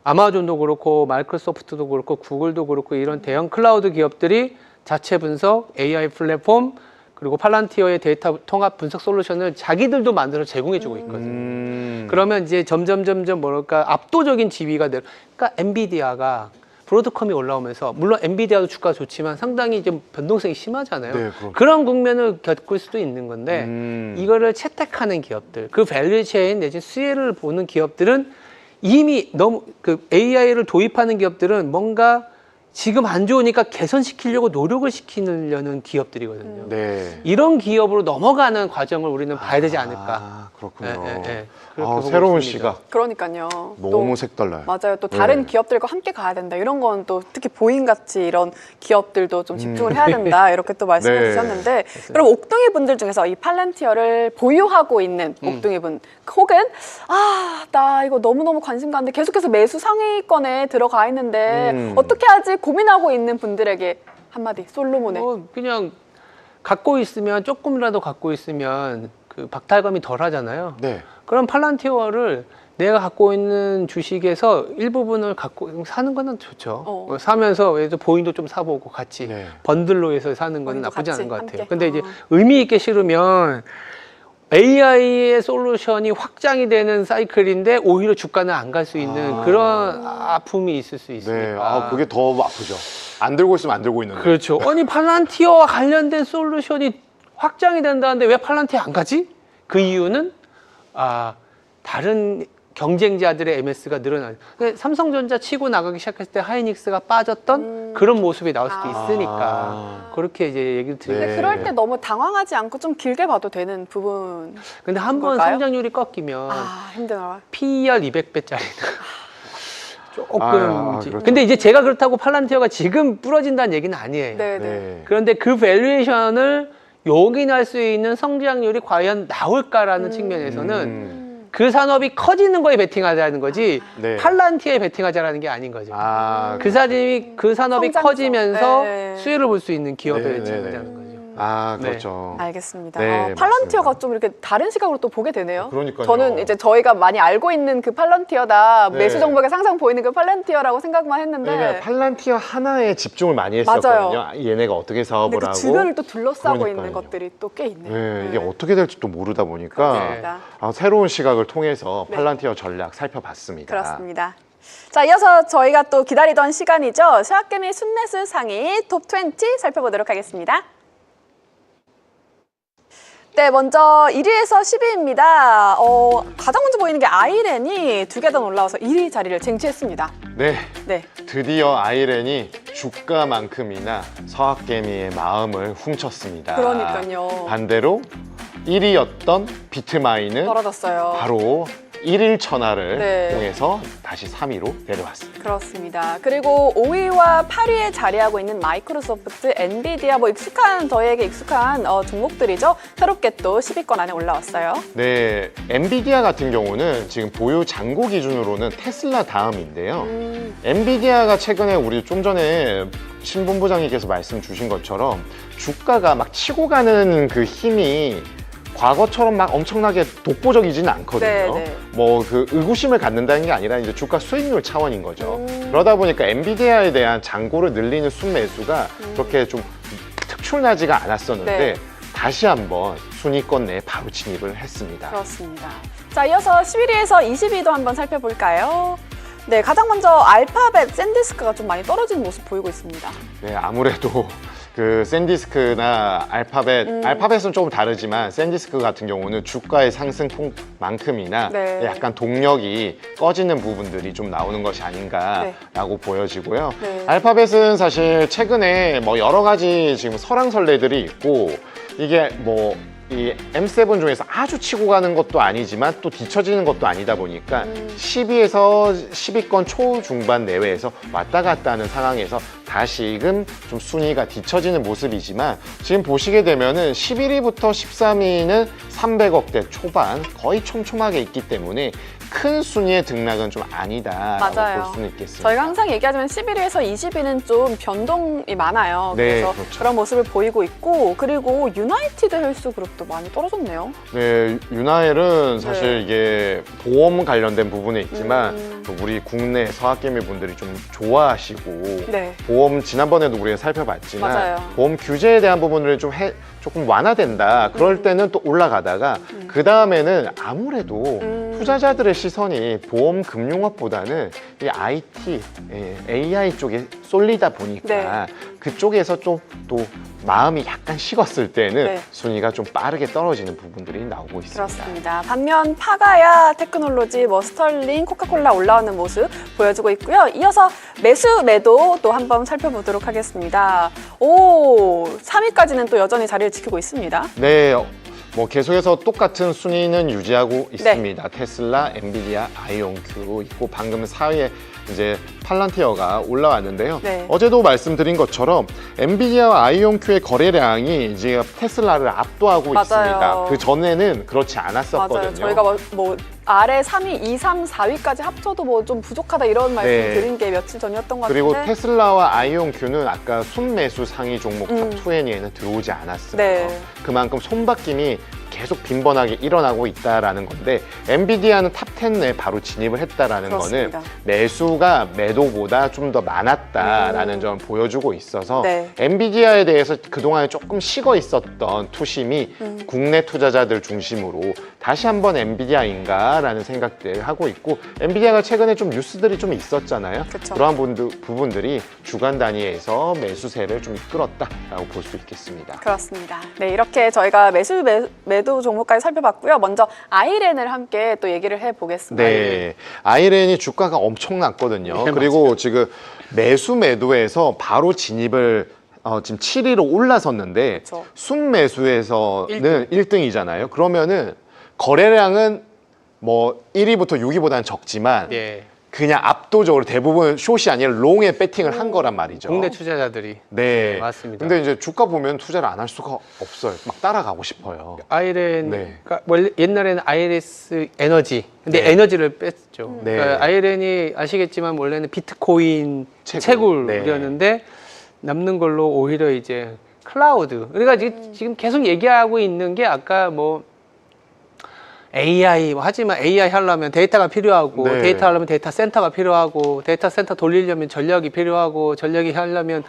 아마존도 그렇고 마이크로소프트도 그렇고 구글도 그렇고 이런 대형 클라우드 기업들이 자체 분석, AI 플랫폼 그리고 팔란티어의 데이터 통합 분석 솔루션을 자기들도 만들어 제공해주고 있거든요. 그러면 이제 점점 뭐랄까 압도적인 지위가 돼. 그러니까 엔비디아가 브로드컴이 올라오면서 물론 엔비디아도 주가 좋지만 상당히 좀 변동성이 심하잖아요. 네, 그렇죠. 그런 국면을 겪을 수도 있는 건데 이거를 채택하는 기업들, 그 밸류 체인 내지 수혜를 보는 기업들은 이미 너무 그 AI를 도입하는 기업들은 뭔가 지금 안 좋으니까 개선시키려고 노력을 시키려는 기업들이거든요. 네. 이런 기업으로 넘어가는 과정을 우리는 봐야 되지 않을까. 아, 그렇군요. 그렇게 보고 새로운 있습니다. 시각. 그러니까요. 너무 또 색달라요. 맞아요. 또 다른 네. 기업들과 함께 가야 된다. 이런 건 또 특히 보잉같이 이런 기업들도 좀 집중을 해야 된다. 이렇게 또 말씀해 네. 주셨는데 그럼 옥둥이 분들 중에서 이 팔란티어를 보유하고 있는 옥둥이 분 혹은 나 이거 너무너무 관심 가는데 계속해서 매수 상위권에 들어가 있는데 어떻게 하지 고민하고 있는 분들에게 한마디 솔로몬의 그냥 갖고 있으면 조금이라도 갖고 있으면 그 박탈감이 덜 하잖아요. 네. 그럼 팔란티어를 내가 갖고 있는 주식에서 일부분을 갖고 사는 거는 좋죠. 사면서 그래도 보잉도 좀 사보고 같이 네. 번들로 해서 사는 거는 보잉도 나쁘지 같이 않은 것 같아요. 함께. 근데 이제 의미 있게 싫으면 AI의 솔루션이 확장이 되는 사이클인데 오히려 주가는 안 갈 수 있는 그런 아픔이 있을 수 있으니까. 네. 그게 더 아프죠. 안 들고 있으면 안 들고 있는데. 그렇죠. 아니 팔란티어와 관련된 솔루션이 확장이 된다는데 왜 팔란티어 안 가지? 그 이유는 다른 경쟁자들의 MS가 늘어나요. 삼성전자 치고 나가기 시작했을 때 하이닉스가 빠졌던 그런 모습이 나올 수도 있으니까 그렇게 이제 얘기를 드리는데 근데 그럴 때 너무 당황하지 않고 좀 길게 봐도 되는 부분 근데 한 번 걸까요? 성장률이 꺾이면 힘들어요. PER 200배짜리는 조금 그렇죠. 근데 이제 제가 그렇다고 팔란티어가 지금 부러진다는 얘기는 아니에요. 네네. 네. 그런데 그 밸류에이션을 용인할 수 있는 성장률이 과연 나올까라는 측면에서는 그 산업이 커지는 거에 베팅하자는 거지 네. 팔란티어에 베팅하자라는 게 아닌 거죠. 그 그 산업이 성장성. 커지면서 네. 수혜를 볼 수 있는 기업에 네, 네, 베팅하자는 네. 거죠. 그렇죠. 알겠습니다. 네, 팔란티어가 맞습니다. 좀 이렇게 다른 시각으로 또 보게 되네요. 그러니까요. 저는 이제 저희가 많이 알고 있는 그 팔란티어다 네. 매수 종목에 항상 보이는 그 팔란티어라고 생각만 했는데 그러니까 팔란티어 하나에 집중을 많이 했었거든요. 얘네가 어떻게 근데 사업을 그 하고. 주변을 또 둘러싸고 그러니까요. 있는 것들이 또 꽤 있네요. 네, 이게 어떻게 될지 또 모르다 보니까 그렇습니다. 새로운 시각을 통해서 네. 팔란티어 전략 살펴봤습니다. 그렇습니다. 자, 이어서 저희가 또 기다리던 시간이죠. 샤워게임의 순매수 상위 톱20 살펴보도록 하겠습니다. 네, 먼저 1위에서 10위입니다. 가장 먼저 보이는 게 아이렌이 두 계단 올라와서 1위 자리를 쟁취했습니다. 네, 네, 드디어 아이렌이 주가만큼이나 서학개미의 마음을 훔쳤습니다. 그러니까요. 반대로 1위였던 비트마인은 떨어졌어요. 바로 1일 천하를 네. 통해서 다시 3위로 내려왔습니다. 그렇습니다. 그리고 5위와 8위에 자리하고 있는 마이크로소프트, 엔비디아 저희에게 익숙한 종목들이죠. 새롭게 또 10위권 안에 올라왔어요. 네, 엔비디아 같은 경우는 지금 보유 잔고 기준으로는 테슬라 다음인데요. 엔비디아가 최근에 우리 좀 전에 신본부장님께서 말씀 주신 것처럼 주가가 막 치고 가는 그 힘이 과거처럼 막 엄청나게 독보적이지는 않거든요. 네. 뭐 그 의구심을 갖는다는 게 아니라 이제 주가 수익률 차원인 거죠. 그러다 보니까 엔비디아에 대한 잔고를 늘리는 순매수가 그렇게 좀 특출나지가 않았었는데 네. 다시 한번 순위권 내에 바로 진입을 했습니다. 그렇습니다. 자, 이어서 11위에서 20위도 한번 살펴볼까요? 네, 가장 먼저 알파벳, 샌디스크가 좀 많이 떨어지는 모습 보이고 있습니다. 네, 아무래도 그 샌디스크나 알파벳은 조금 다르지만 샌디스크 같은 경우는 주가의 상승폭만큼이나 네. 약간 동력이 꺼지는 부분들이 좀 나오는 것이 아닌가라고 보여지고요. 네. 알파벳은 사실 최근에 뭐 여러 가지 지금 설왕설래들이 있고 이게 뭐 이 M7 중에서 아주 치고 가는 것도 아니지만 또 뒤처지는 것도 아니다 보니까 10위에서 10위권 초중반 내외에서 왔다 갔다 하는 상황에서 다시금 좀 순위가 뒤처지는 모습이지만 지금 보시게 되면은 11위부터 13위는 300억대 초반 거의 촘촘하게 있기 때문에 큰 순위의 등락은 좀 아니다라고 맞아요. 볼 수는 있겠습니다. 저희가 항상 얘기하지만 11위에서 20위는 좀 변동이 많아요. 네, 그래서 그렇죠. 그런 모습을 보이고 있고 그리고 유나이티드 헬스그룹도 많이 떨어졌네요. 네, 유나엘은 사실 네. 이게 보험 관련된 부분에 있지만 또 우리 국내 서학개미 분들이 좀 좋아하시고 네. 보험 지난번에도 우리가 살펴봤지만 맞아요. 보험 규제에 대한 부분을 조금 완화된다. 그럴 때는 또 올라가다가 그 다음에는 아무래도 투자자들의 시선이 보험 금융업보다는 이 IT, AI 쪽에 쏠리다 보니까 네. 그쪽에서 좀 또 마음이 약간 식었을 때는 네. 순위가 좀 빠르게 떨어지는 부분들이 나오고 있습니다. 그렇습니다. 반면 파가야, 테크놀로지, 스털링, 코카콜라 올라오는 모습 보여주고 있고요. 이어서 매수, 매도 또 한번 살펴보도록 하겠습니다. 오, 3위까지는 또 여전히 자리를 지키고 있습니다. 네, 뭐 계속해서 똑같은 순위는 유지하고 있습니다. 테슬라, 엔비디아, 아이온큐 있고 방금 4위에 이제 팔란티어가 올라왔는데요. 네. 어제도 말씀드린 것처럼 엔비디아와 아이온큐의 거래량이 이제 테슬라를 압도하고 맞아요. 있습니다. 그 전에는 그렇지 않았었거든요. 맞아요. 저희가 뭐 아래 3위, 2, 3, 4위까지 합쳐도 뭐 좀 부족하다 이런 말씀 네. 드린 게 며칠 전이었던 것 그리고 같은데. 테슬라와 아이온큐는 아까 순매수 상위 종목 음. 탑20에는 들어오지 않았어요. 네. 그만큼 손바뀜이 계속 빈번하게 일어나고 있다라는 건데 엔비디아는 탑10 내에 바로 진입을 했다라는 그렇습니다. 거는 매수가 매도보다 좀 더 많았다라는 점을 보여주고 있어서 네. 엔비디아에 대해서 그동안에 조금 식어 있었던 투심이 국내 투자자들 중심으로 다시 한번 엔비디아인가라는 생각들 하고 있고 엔비디아가 최근에 좀 뉴스들이 좀 있었잖아요. 그쵸. 그러한 부분들이 주간 단위에서 매수세를 좀 이끌었다라고 볼 수 있겠습니다. 그렇습니다. 네, 이렇게 저희가 매도 종목까지 살펴봤고요. 먼저 아이렌을 함께 또 얘기를 해보겠습니다. 네, 아이렌이 주가가 엄청 났거든요. 네, 그리고 지금 매수에서 바로 진입을 지금 7위로 올라섰는데 그쵸. 순매수에서는 1등이잖아요. 그러면은 거래량은 뭐 1위부터 6위보다는 적지만 예. 그냥 압도적으로 대부분 숏이 아니라 롱에 배팅을 한 거란 말이죠. 국내 투자자들이 네, 맞습니다. 근데 이제 주가 보면 투자를 안 할 수가 없어요. 막 따라가고 싶어요. 아이렌, 네. 그러니까 원래 옛날에는 아이리스 에너지, 근데 네. 에너지를 뺐죠. 네. 그러니까 아이렌이 아시겠지만 원래는 비트코인 채굴. 채굴이었는데 남는 걸로 오히려 이제 클라우드. 그러니까 지금 계속 얘기하고 있는 게 아까 뭐 AI 하지만 AI 하려면 데이터가 필요하고 네. 데이터 하려면 데이터 센터가 필요하고 데이터 센터 돌리려면 전력이 필요하고 전력이 하려면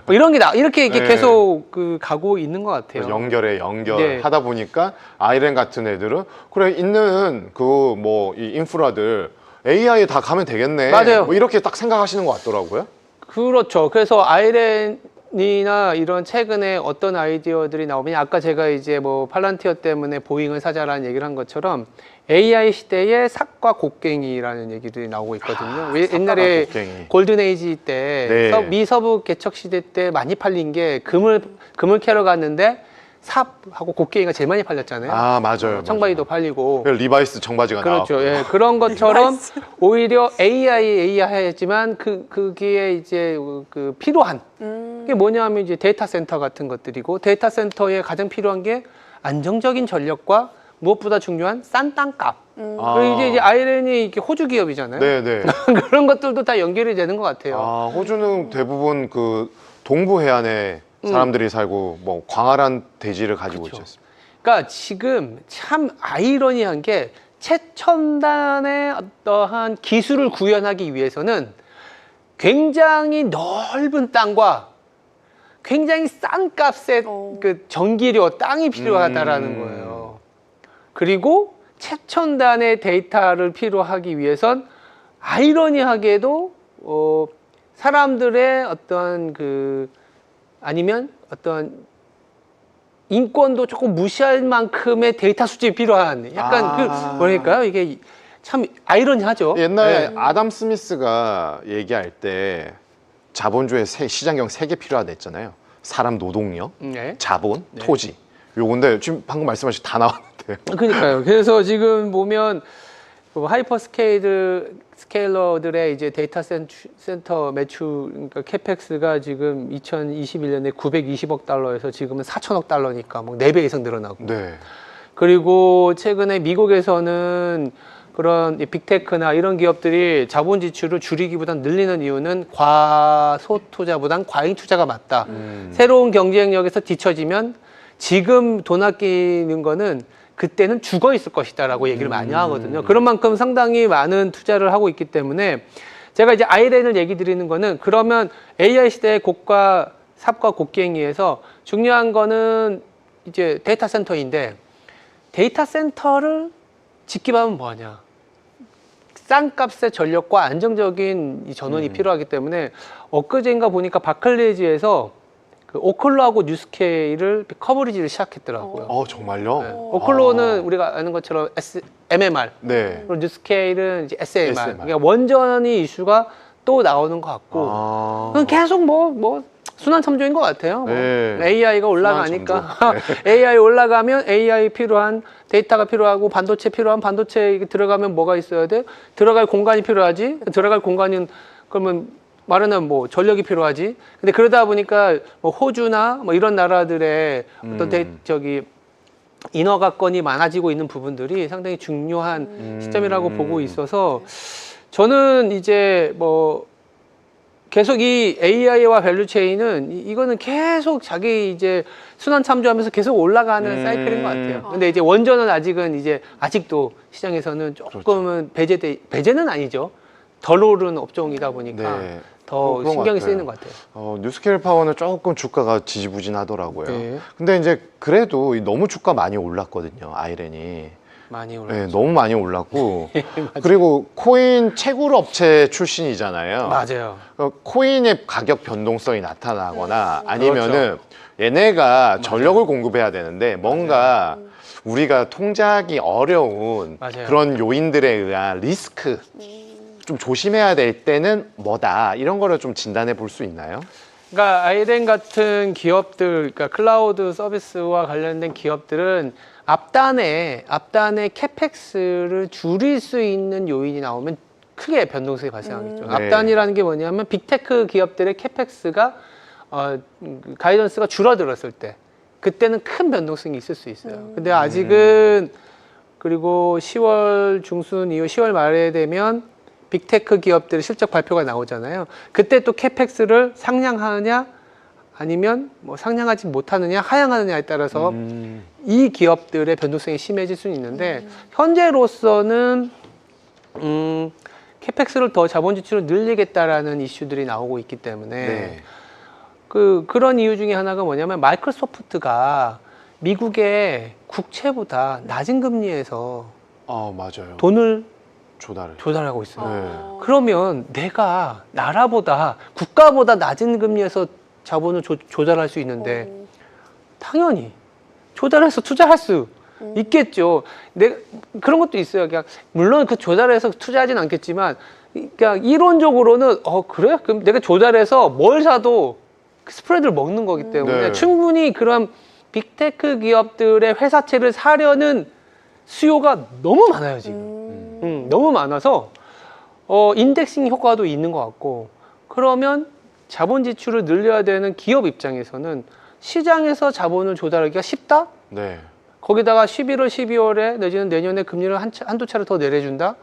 뭐 이런 게 이렇게 네. 계속 가고 있는 것 같아요. 연결 네. 하다 보니까 아이렌 같은 애들은 그래 있는 그 뭐 이 인프라들 AI에 다 가면 되겠네. 맞아요. 뭐 이렇게 딱 생각하시는 것 같더라고요. 그렇죠. 그래서 아이렌이나 이런 최근에 어떤 아이디어들이 나오면 아까 제가 이제 뭐 팔란티어 때문에 보잉을 사자라는 얘기를 한 것처럼 AI 시대의 삭과 곡괭이라는 얘기들이 나오고 있거든요. 옛날에 곡괭이. 골든 에이지 때 네. 미서부 개척 시대 때 많이 팔린 게 금을 캐러 갔는데 삽하고 곡괭이가 제일 많이 팔렸잖아요. 아 맞아요. 청바지도 팔리고 맞아요. 리바이스 청바지가 그렇죠. 나왔고. 예, 그런 것처럼 오히려 AI 하지만 그게 이제 그 필요한 게 뭐냐면 이제 데이터 센터 같은 것들이고 데이터 센터에 가장 필요한 게 안정적인 전력과 무엇보다 중요한 싼 땅값. 아. 그리고 이제 아이렌이 이렇게 호주 기업이잖아요. 네네. 그런 것들도 다 연결이 되는 것 같아요. 아 호주는 대부분 그 동부 해안에 사람들이 살고 뭐 광활한 대지를 가지고 있지 않습니까? 그러니까 지금 참 아이러니한 게 최첨단의 어떠한 기술을 구현하기 위해서는 굉장히 넓은 땅과 굉장히 싼 값의 그 전기료, 땅이 필요하다라는 거예요. 그리고 최첨단의 데이터를 필요하기 위해선 아이러니하게도 사람들의 어떤 아니면 어떤 인권도 조금 무시할 만큼의 데이터 수집이 필요한 약간 뭐랄까요? 이게 참 아이러니하죠. 옛날에 네. 아담 스미스가 얘기할 때 자본주의 시장경 3개 필요하다 했잖아요. 사람 노동력, 네. 자본, 토지. 요건데 지금 방금 말씀하신 다 나왔는데요. 그러니까요. 그래서 지금 보면 하이퍼스케일러들의 이제 데이터 센터 매출, 그러니까 캐펙스가 지금 2021년에 920억 달러에서 지금은 4천억 달러니까 뭐 4배 이상 늘어나고. 네. 그리고 최근에 미국에서는 그런 빅테크나 이런 기업들이 자본 지출을 줄이기보단 늘리는 이유는 과소 투자보단 과잉 투자가 맞다. 새로운 경쟁력에서 뒤처지면 지금 돈 아끼는 거는 그때는 죽어 있을 것이다라고 얘기를 많이 하거든요. 그런 만큼 상당히 많은 투자를 하고 있기 때문에 제가 이제 아이렌을 얘기 드리는 거는 그러면 AI 시대의 삽과 곡괭이에서 중요한 거는 이제 데이터 센터인데 데이터 센터를 짓기만 하면 뭐하냐. 싼 값의 전력과 안정적인 이 전원이 필요하기 때문에 엊그제인가 보니까 바클레이즈에서 그 오클로하고 뉴스케이를 커버리지를 시작했더라고요. 정말요? 네. 오클로는 우리가 아는 것처럼 MMR, 네. 그리고 뉴스케일은 이제 SMR. SMR. 그러니까 원전이 이슈가 또 나오는 것 같고, 그건 계속 뭐 순환 참조인 것 같아요. 네. AI가 올라가니까 AI 올라가면 AI 필요한 데이터가 필요하고 반도체 필요한 반도체 들어가면 뭐가 있어야 돼? 들어갈 공간이 필요하지. 들어갈 공간은 그러면 말하면 뭐 전력이 필요하지. 근데 그러다 보니까 뭐 호주나 뭐 이런 나라들의 어떤 인허가권이 많아지고 있는 부분들이 상당히 중요한 시점이라고 보고 있어서 저는 이제 뭐 계속 이 AI와 밸류체인은 이거는 계속 자기 이제 순환 참조하면서 계속 올라가는 사이클인 것 같아요. 근데 이제 원전은 아직도 시장에서는 조금은 배제는 아니죠. 덜 오른 업종이다 보니까 네. 더 그런 것 신경이 같아요. 쓰이는 것 같아요. 뉴스케일 파워는 조금 주가가 지지부진하더라고요. 네. 근데 이제 그래도 너무 주가 많이 올랐거든요. 아이렌이. 많이 올랐죠. 네, 너무 많이 올랐고 그리고 코인 채굴 업체 출신이잖아요. 맞아요. 코인의 가격 변동성이 나타나거나 아니면은 얘네가 전력을 공급해야 되는데 뭔가 우리가 통제하기 어려운 맞아요. 그런 요인들에 의한 리스크 좀 조심해야 될 때는 뭐다 이런 거를 좀 진단해 볼 수 있나요? 그러니까 아이렌 같은 기업들, 그러니까 클라우드 서비스와 관련된 기업들은 앞단에 캐펙스를 줄일 수 있는 요인이 나오면 크게 변동성이 발생하겠죠. 네. 앞단이라는 게 뭐냐면 빅테크 기업들의 캐펙스가 가이던스가 줄어들었을 때 그때는 큰 변동성이 있을 수 있어요. 근데 아직은 그리고 10월 중순 이후 10월 말에 되면 빅테크 기업들의 실적 발표가 나오잖아요. 그때 또 캐펙스를 상향하느냐 아니면 뭐 상향하지 못하느냐 하향하느냐에 따라서 이 기업들의 변동성이 심해질 수는 있는데 현재로서는 캐펙스를 더 자본 지출을 늘리겠다라는 이슈들이 나오고 있기 때문에 네. 그런 이유 중에 하나가 뭐냐면 마이크로소프트가 미국의 국채보다 낮은 금리에서 맞아요. 돈을 조달을. 조달하고 있어요. 네. 그러면 내가 나라보다 국가보다 낮은 금리에서 자본을 조달할 수 있는데 당연히 조달해서 투자할 수 있겠죠. 그런 것도 있어요. 그냥 물론 그 조달해서 투자하진 않겠지만 그냥 이론적으로는 그래? 그럼 내가 조달해서 뭘 사도 그 스프레드를 먹는 거기 때문에 네. 충분히 그런 빅테크 기업들의 회사채를 사려는 수요가 너무 많아요 지금. 너무 많아서 인덱싱 효과도 있는 것 같고 그러면 자본 지출을 늘려야 되는 기업 입장에서는 시장에서 자본을 조달하기가 쉽다? 네. 거기다가 11월, 12월에 내지는 내년에 금리를 한두 차례 더 내려준다?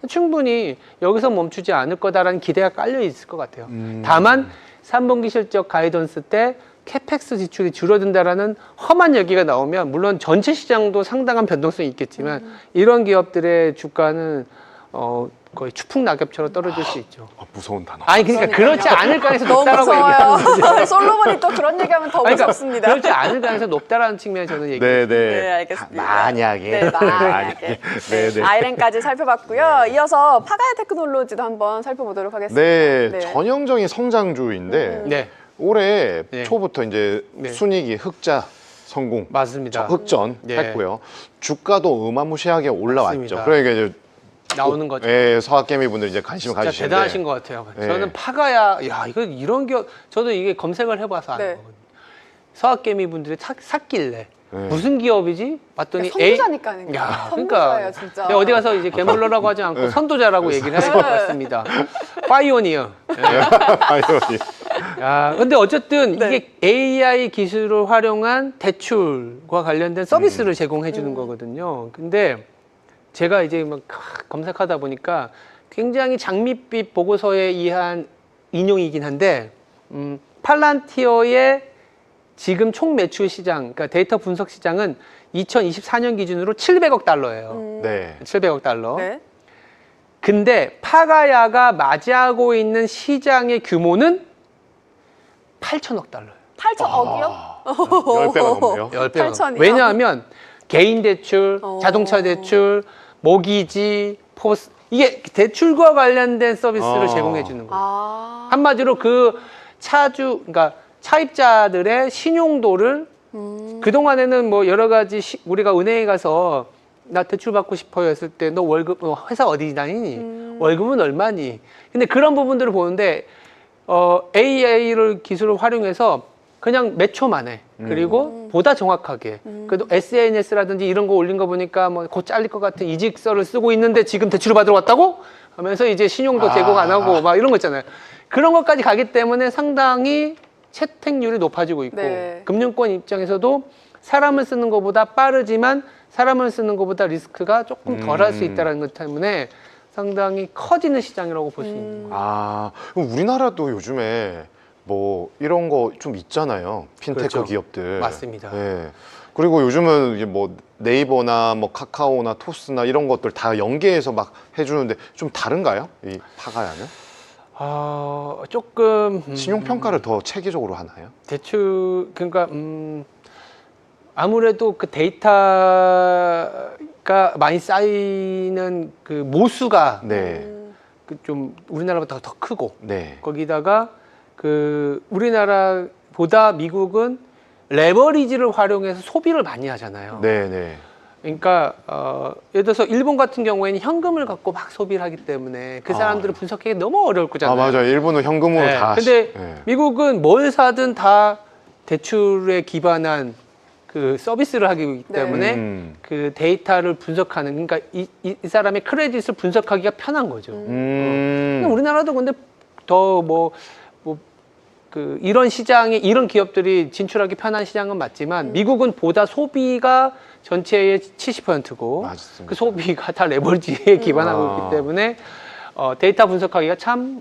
충분히 여기서 멈추지 않을 거다라는 기대가 깔려 있을 것 같아요. 다만 3분기 실적 가이던스 때 캐펙스 지출이 줄어든다라는 험한 얘기가 나오면 물론 전체 시장도 상당한 변동성이 있겠지만 이런 기업들의 주가는 거의 추풍 낙엽처럼 떨어질 수 있죠. 무서운 단어. 아니 그러니까 그렇지 않을 가능성이 너무 높다라고 얘기하는 거죠. 무서워요. 솔로몬이 또 그런 얘기하면 더 그러니까 무섭습니다. 그렇지 않을 가능성이 높다라는 측면에 저는 얘기해요. 네, 알겠습니다. 만약에. 네, 만약에. 네, 네. 아이렌까지 살펴봤고요. 이어서 파가야 테크놀로지도 한번 살펴보도록 하겠습니다. 네, 전형적인 성장주인데 네, 올해 네. 초부터 이제 네. 순이익이 흑자 성공, 맞습니다. 흑전 네. 했고요. 주가도 어마무시하게 올라왔죠. 맞습니다. 그러니까 이제 나오는 거죠. 예, 서학개미 분들 이제 관심을 진짜 가지시는데 대단하신 것 같아요. 네. 저는 파가야, 이거 이런 기업, 저도 이게 검색을 해봐서 아는 네. 거거든요. 서학개미 분들이 샀길래 네. 무슨 기업이지? 봤더니 선두자니까요. 그러니까 선두자예요, 진짜. 내가 어디 가서 이제 gambler라고 하지 않고 선두자라고 얘기를 해야 될 것 같습니다. 파이오니어. 아이오니. 야, 근데 어쨌든 네. 이게 AI 기술을 활용한 대출과 관련된 서비스를 제공해 주는 거거든요. 근데 제가 이제 막 검색하다 보니까 굉장히 장밋빛 보고서에 의한 인용이긴 한데, 팔란티어의 지금 총 매출 시장, 그러니까 데이터 분석 시장은 2024년 기준으로 700억 달러예요. 네. 700억 달러. 네. 근데 파가야가 맞이하고 있는 시장의 규모는 8천억 달러예요. 8천억이요? 10배가 넘네요. 10배가. 8천이요? 왜냐하면 개인 대출, 어. 자동차 대출, 모기지, 포스 이게 대출과 관련된 서비스를 제공해 주는 거예요. 아. 한마디로 그 차주, 그러니까 차입자들의 신용도를 그동안에는 뭐 여러 가지 우리가 은행에 가서 나 대출 받고 싶어요 했을 때 너 월급 회사 어디 다니니? 월급은 얼마니? 근데 그런 부분들을 보는데 AI를 기술을 활용해서 그냥 몇 초 만에 그리고 보다 정확하게 그래도 SNS라든지 이런 거 올린 거 보니까 뭐 곧 잘릴 것 같은 이직서를 쓰고 있는데 지금 대출을 받으러 왔다고? 하면서 이제 신용도 제공 안 하고 막 이런 거 있잖아요. 그런 것까지 가기 때문에 상당히 채택률이 높아지고 있고 네. 금융권 입장에서도 사람을 쓰는 것보다 빠르지만 사람을 쓰는 것보다 리스크가 조금 덜할 수 있다는 것 때문에 상당히 커지는 시장이라고 볼 수 있는 거예요. 그럼 우리나라도 요즘에 뭐 이런 거 좀 있잖아요. 핀테크 그렇죠. 기업들. 맞습니다. 네. 그리고 요즘은 이제 뭐 네이버나 뭐 카카오나 토스나 이런 것들 다 연계해서 막 해주는데 좀 다른가요? 이 파가야는? 조금 신용 평가를 더 체계적으로 하나요? 대출 그러니까 아무래도 그 데이터가 많이 쌓이는 그 모수가 네. 그 좀 우리나라보다 더 크고 네. 거기다가 그 우리나라보다 미국은 레버리지를 활용해서 소비를 많이 하잖아요. 네, 네. 그러니까 예를 들어서 일본 같은 경우에는 현금을 갖고 막 소비를 하기 때문에 그 사람들을 분석하기 너무 어려울 거잖아요. 맞아요. 일본은 현금으로 네. 다. 근데 네. 미국은 뭘 사든 다 대출에 기반한 그 서비스를 하기 때문에 그 데이터를 분석하는 그러니까 이 사람의 크레딧을 분석하기가 편한 거죠. 우리나라도 근데 더 그 이런 시장에 이런 기업들이 진출하기 편한 시장은 맞지만 미국은 보다 소비가 전체의 70%고 맞습니다. 그 소비가 다 레버리지에 기반하고 있기 때문에 데이터 분석하기가 참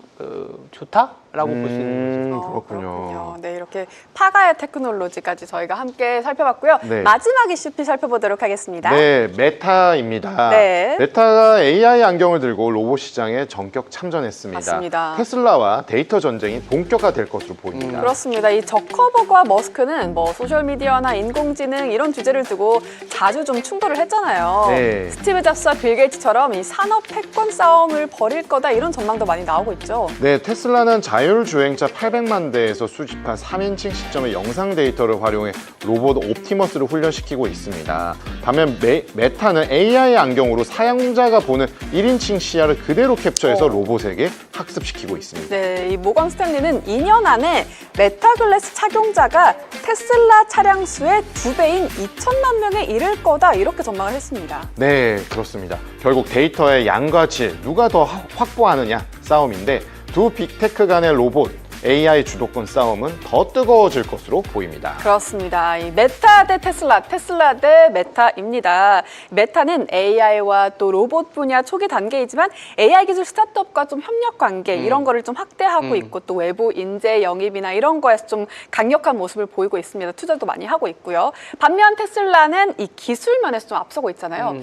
좋다라고 볼 수 있는 거죠. 그렇군요. 네, 이렇게 파가의 테크놀로지까지 저희가 함께 살펴봤고요. 네. 마지막 이슈피 살펴보도록 하겠습니다. 네, 메타입니다. 네. 메타가 AI 안경을 들고 로봇 시장에 전격 참전했습니다. 맞습니다. 테슬라와 데이터 전쟁이 본격화될 것으로 보입니다. 그렇습니다. 이 저커버그와 머스크는 뭐 소셜미디어나 인공지능 이런 주제를 두고 자주 좀 충돌을 했잖아요. 네. 스티브 잡스와 빌 게이츠처럼 이 산업 패권 싸움을 벌일 거다 이런 전망도 많이 나오고 있죠. 네, 테슬라는 자율주행차 800만 대에서 수집한 3인칭 시점의 영상 데이터를 활용해 로봇 옵티머스를 훈련시키고 있습니다. 반면 메타는 AI 안경으로 사용자가 보는 1인칭 시야를 그대로 캡처해서 로봇에게 학습시키고 있습니다. 네, 이 모건 스탠리는 2년 안에 메타글래스 착용자가 테슬라 차량 수의 2배인 2천만 명에 이를 거다 이렇게 전망을 했습니다. 네, 그렇습니다. 결국 데이터의 양과 질, 누가 더 확보하느냐 싸움인데 두 빅테크 간의 로봇, AI 주도권 싸움은 더 뜨거워질 것으로 보입니다. 그렇습니다. 이 메타 대 테슬라, 테슬라 대 메타입니다. 메타는 AI와 또 로봇 분야 초기 단계이지만 AI 기술 스타트업과 좀 협력 관계 이런 거를 좀 확대하고 있고 또 외부 인재 영입이나 이런 거에서 좀 강력한 모습을 보이고 있습니다. 투자도 많이 하고 있고요. 반면 테슬라는 이 기술 면에서 좀 앞서고 있잖아요.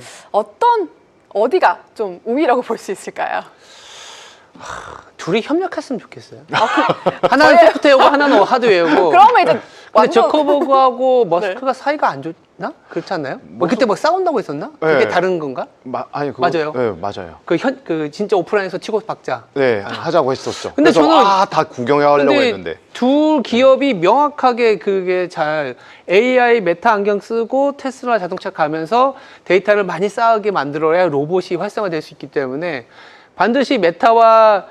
어디가 좀 우위라고 볼 수 있을까요? 둘이 협력했으면 좋겠어요. 하나는 소프트웨어고 하나는 하드웨어고. 그러면 이제 근데 완전 저커버그하고 머스크가 사이가 안 좋나? 그렇지 않나요? 뭐 그때 뭐 싸운다고 했었나? 네. 그게 다른 건가? 아니, 그거, 맞아요. 네, 맞아요. 그 진짜 오프라인에서 치고 박자. 네, 하자고 했었죠. 근데 그래서 저는- 다 구경하려고 근데 했는데. 두 기업이 명확하게 그게 잘 AI 메타 안경 쓰고 테슬라 자동차 가면서 데이터를 많이 쌓게 만들어야 로봇이 활성화될 수 있기 때문에 반드시 메타와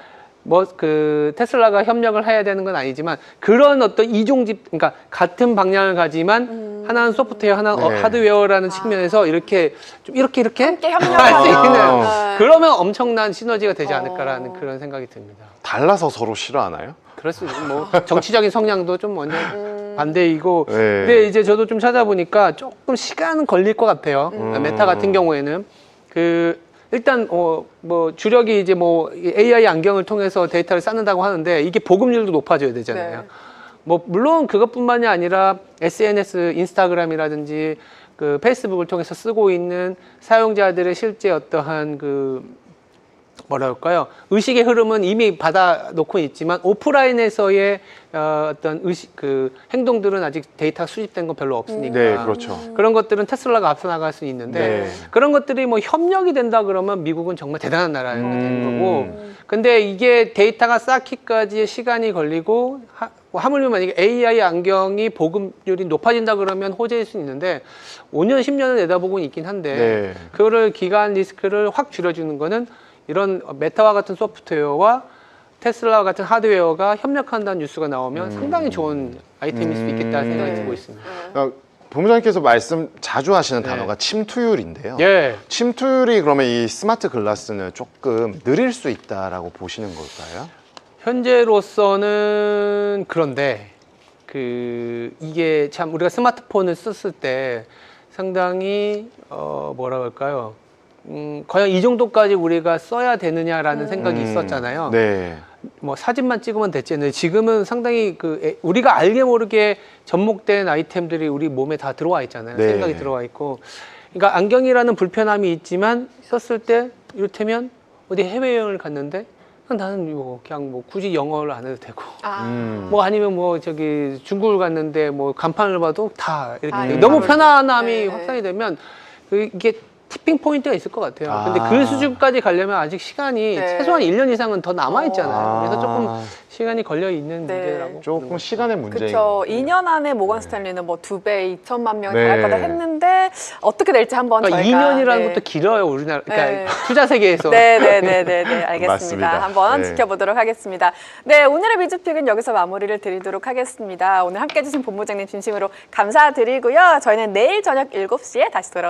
그 테슬라가 협력을 해야 되는 건 아니지만 그런 어떤 이종집 그러니까 같은 방향을 가지만 하나는 소프트웨어 하나는 네. 하드웨어라는 측면에서 이렇게 좀 이렇게 함께 할 수 협력하는 있는 네. 그러면 엄청난 시너지가 되지 않을까라는 그런 생각이 듭니다. 달라서 서로 싫어하나요? 그럴 수 있고 뭐 정치적인 성향도 좀 완전 반대이고 네. 근데 이제 저도 좀 찾아보니까 조금 시간은 걸릴 것 같아요. 메타 같은 경우에는 일단 뭐 주력이 이제 뭐 AI 안경을 통해서 데이터를 쌓는다고 하는데 이게 보급률도 높아져야 되잖아요. 네. 뭐 물론 그것뿐만이 아니라 SNS, 인스타그램이라든지 그 페이스북을 통해서 쓰고 있는 사용자들의 실제 어떠한 뭐랄까요? 의식의 흐름은 이미 받아놓고 있지만 오프라인에서의 어떤 행동들은 아직 데이터가 수집된 건 별로 없으니까. 네, 그렇죠. 그런 것들은 테슬라가 앞서 나갈 수 있는데 네. 그런 것들이 뭐 협력이 된다 그러면 미국은 정말 대단한 나라가 되는 거고 근데 이게 데이터가 쌓기까지의 시간이 걸리고 뭐 하물며 만약에 AI 안경이 보급률이 높아진다 그러면 호재일 수 있는데 5년, 10년을 내다보고는 있긴 한데 네. 그거를 기간 리스크를 확 줄여주는 거는 이런 메타와 같은 소프트웨어와 테슬라와 같은 하드웨어가 협력한다는 뉴스가 나오면 상당히 좋은 아이템일 수도 있겠다는 생각이 들고 있습니다. 본부장님께서 말씀 자주 하시는 단어가 침투율인데요. 예. 침투율이 그러면 이 스마트 글라스는 조금 느릴 수 있다라고 보시는 걸까요? 현재로서는 그런데 이게 참 우리가 스마트폰을 썼을 때 상당히 뭐라 그럴까요? 과연 이 정도까지 우리가 써야 되느냐라는 생각이 있었잖아요. 네. 뭐 사진만 찍으면 됐지. 근데 지금은 상당히 우리가 알게 모르게 접목된 아이템들이 우리 몸에 다 들어와 있잖아요. 네. 생각이 들어와 있고. 그러니까 안경이라는 불편함이 있지만 썼을 때 이를테면 어디 해외여행을 갔는데 나는 그냥 뭐 굳이 영어를 안 해도 되고 뭐 아니면 뭐 저기 중국을 갔는데 뭐 간판을 봐도 다 이렇게 너무 편안함이 네. 확산이 되면 이게 티핑 포인트가 있을 것 같아요. 근데 그 수준까지 가려면 아직 시간이 네. 최소한 1년 이상은 더 남아 있잖아요. 그래서 조금 아. 시간이 걸려 있는 네. 문제라고. 조금 시간의 문제인 그렇죠. 거죠. 2년 안에 모건 스탠리는 뭐 2배, 2천만 명이 네. 갈 거다 했는데 어떻게 될지 한번 그러니까 저희가 2년이라는 네. 것도 길어요, 우리나라. 그러니까 네. 투자 세계에서. 네네네네 알겠습니다. 맞습니다. 한번 네. 지켜보도록 하겠습니다. 네, 오늘의 비주픽은 여기서 마무리를 드리도록 하겠습니다. 오늘 함께해 주신 본부장님 진심으로 감사드리고요. 저희는 내일 저녁 7시에 다시 돌아오겠습니다.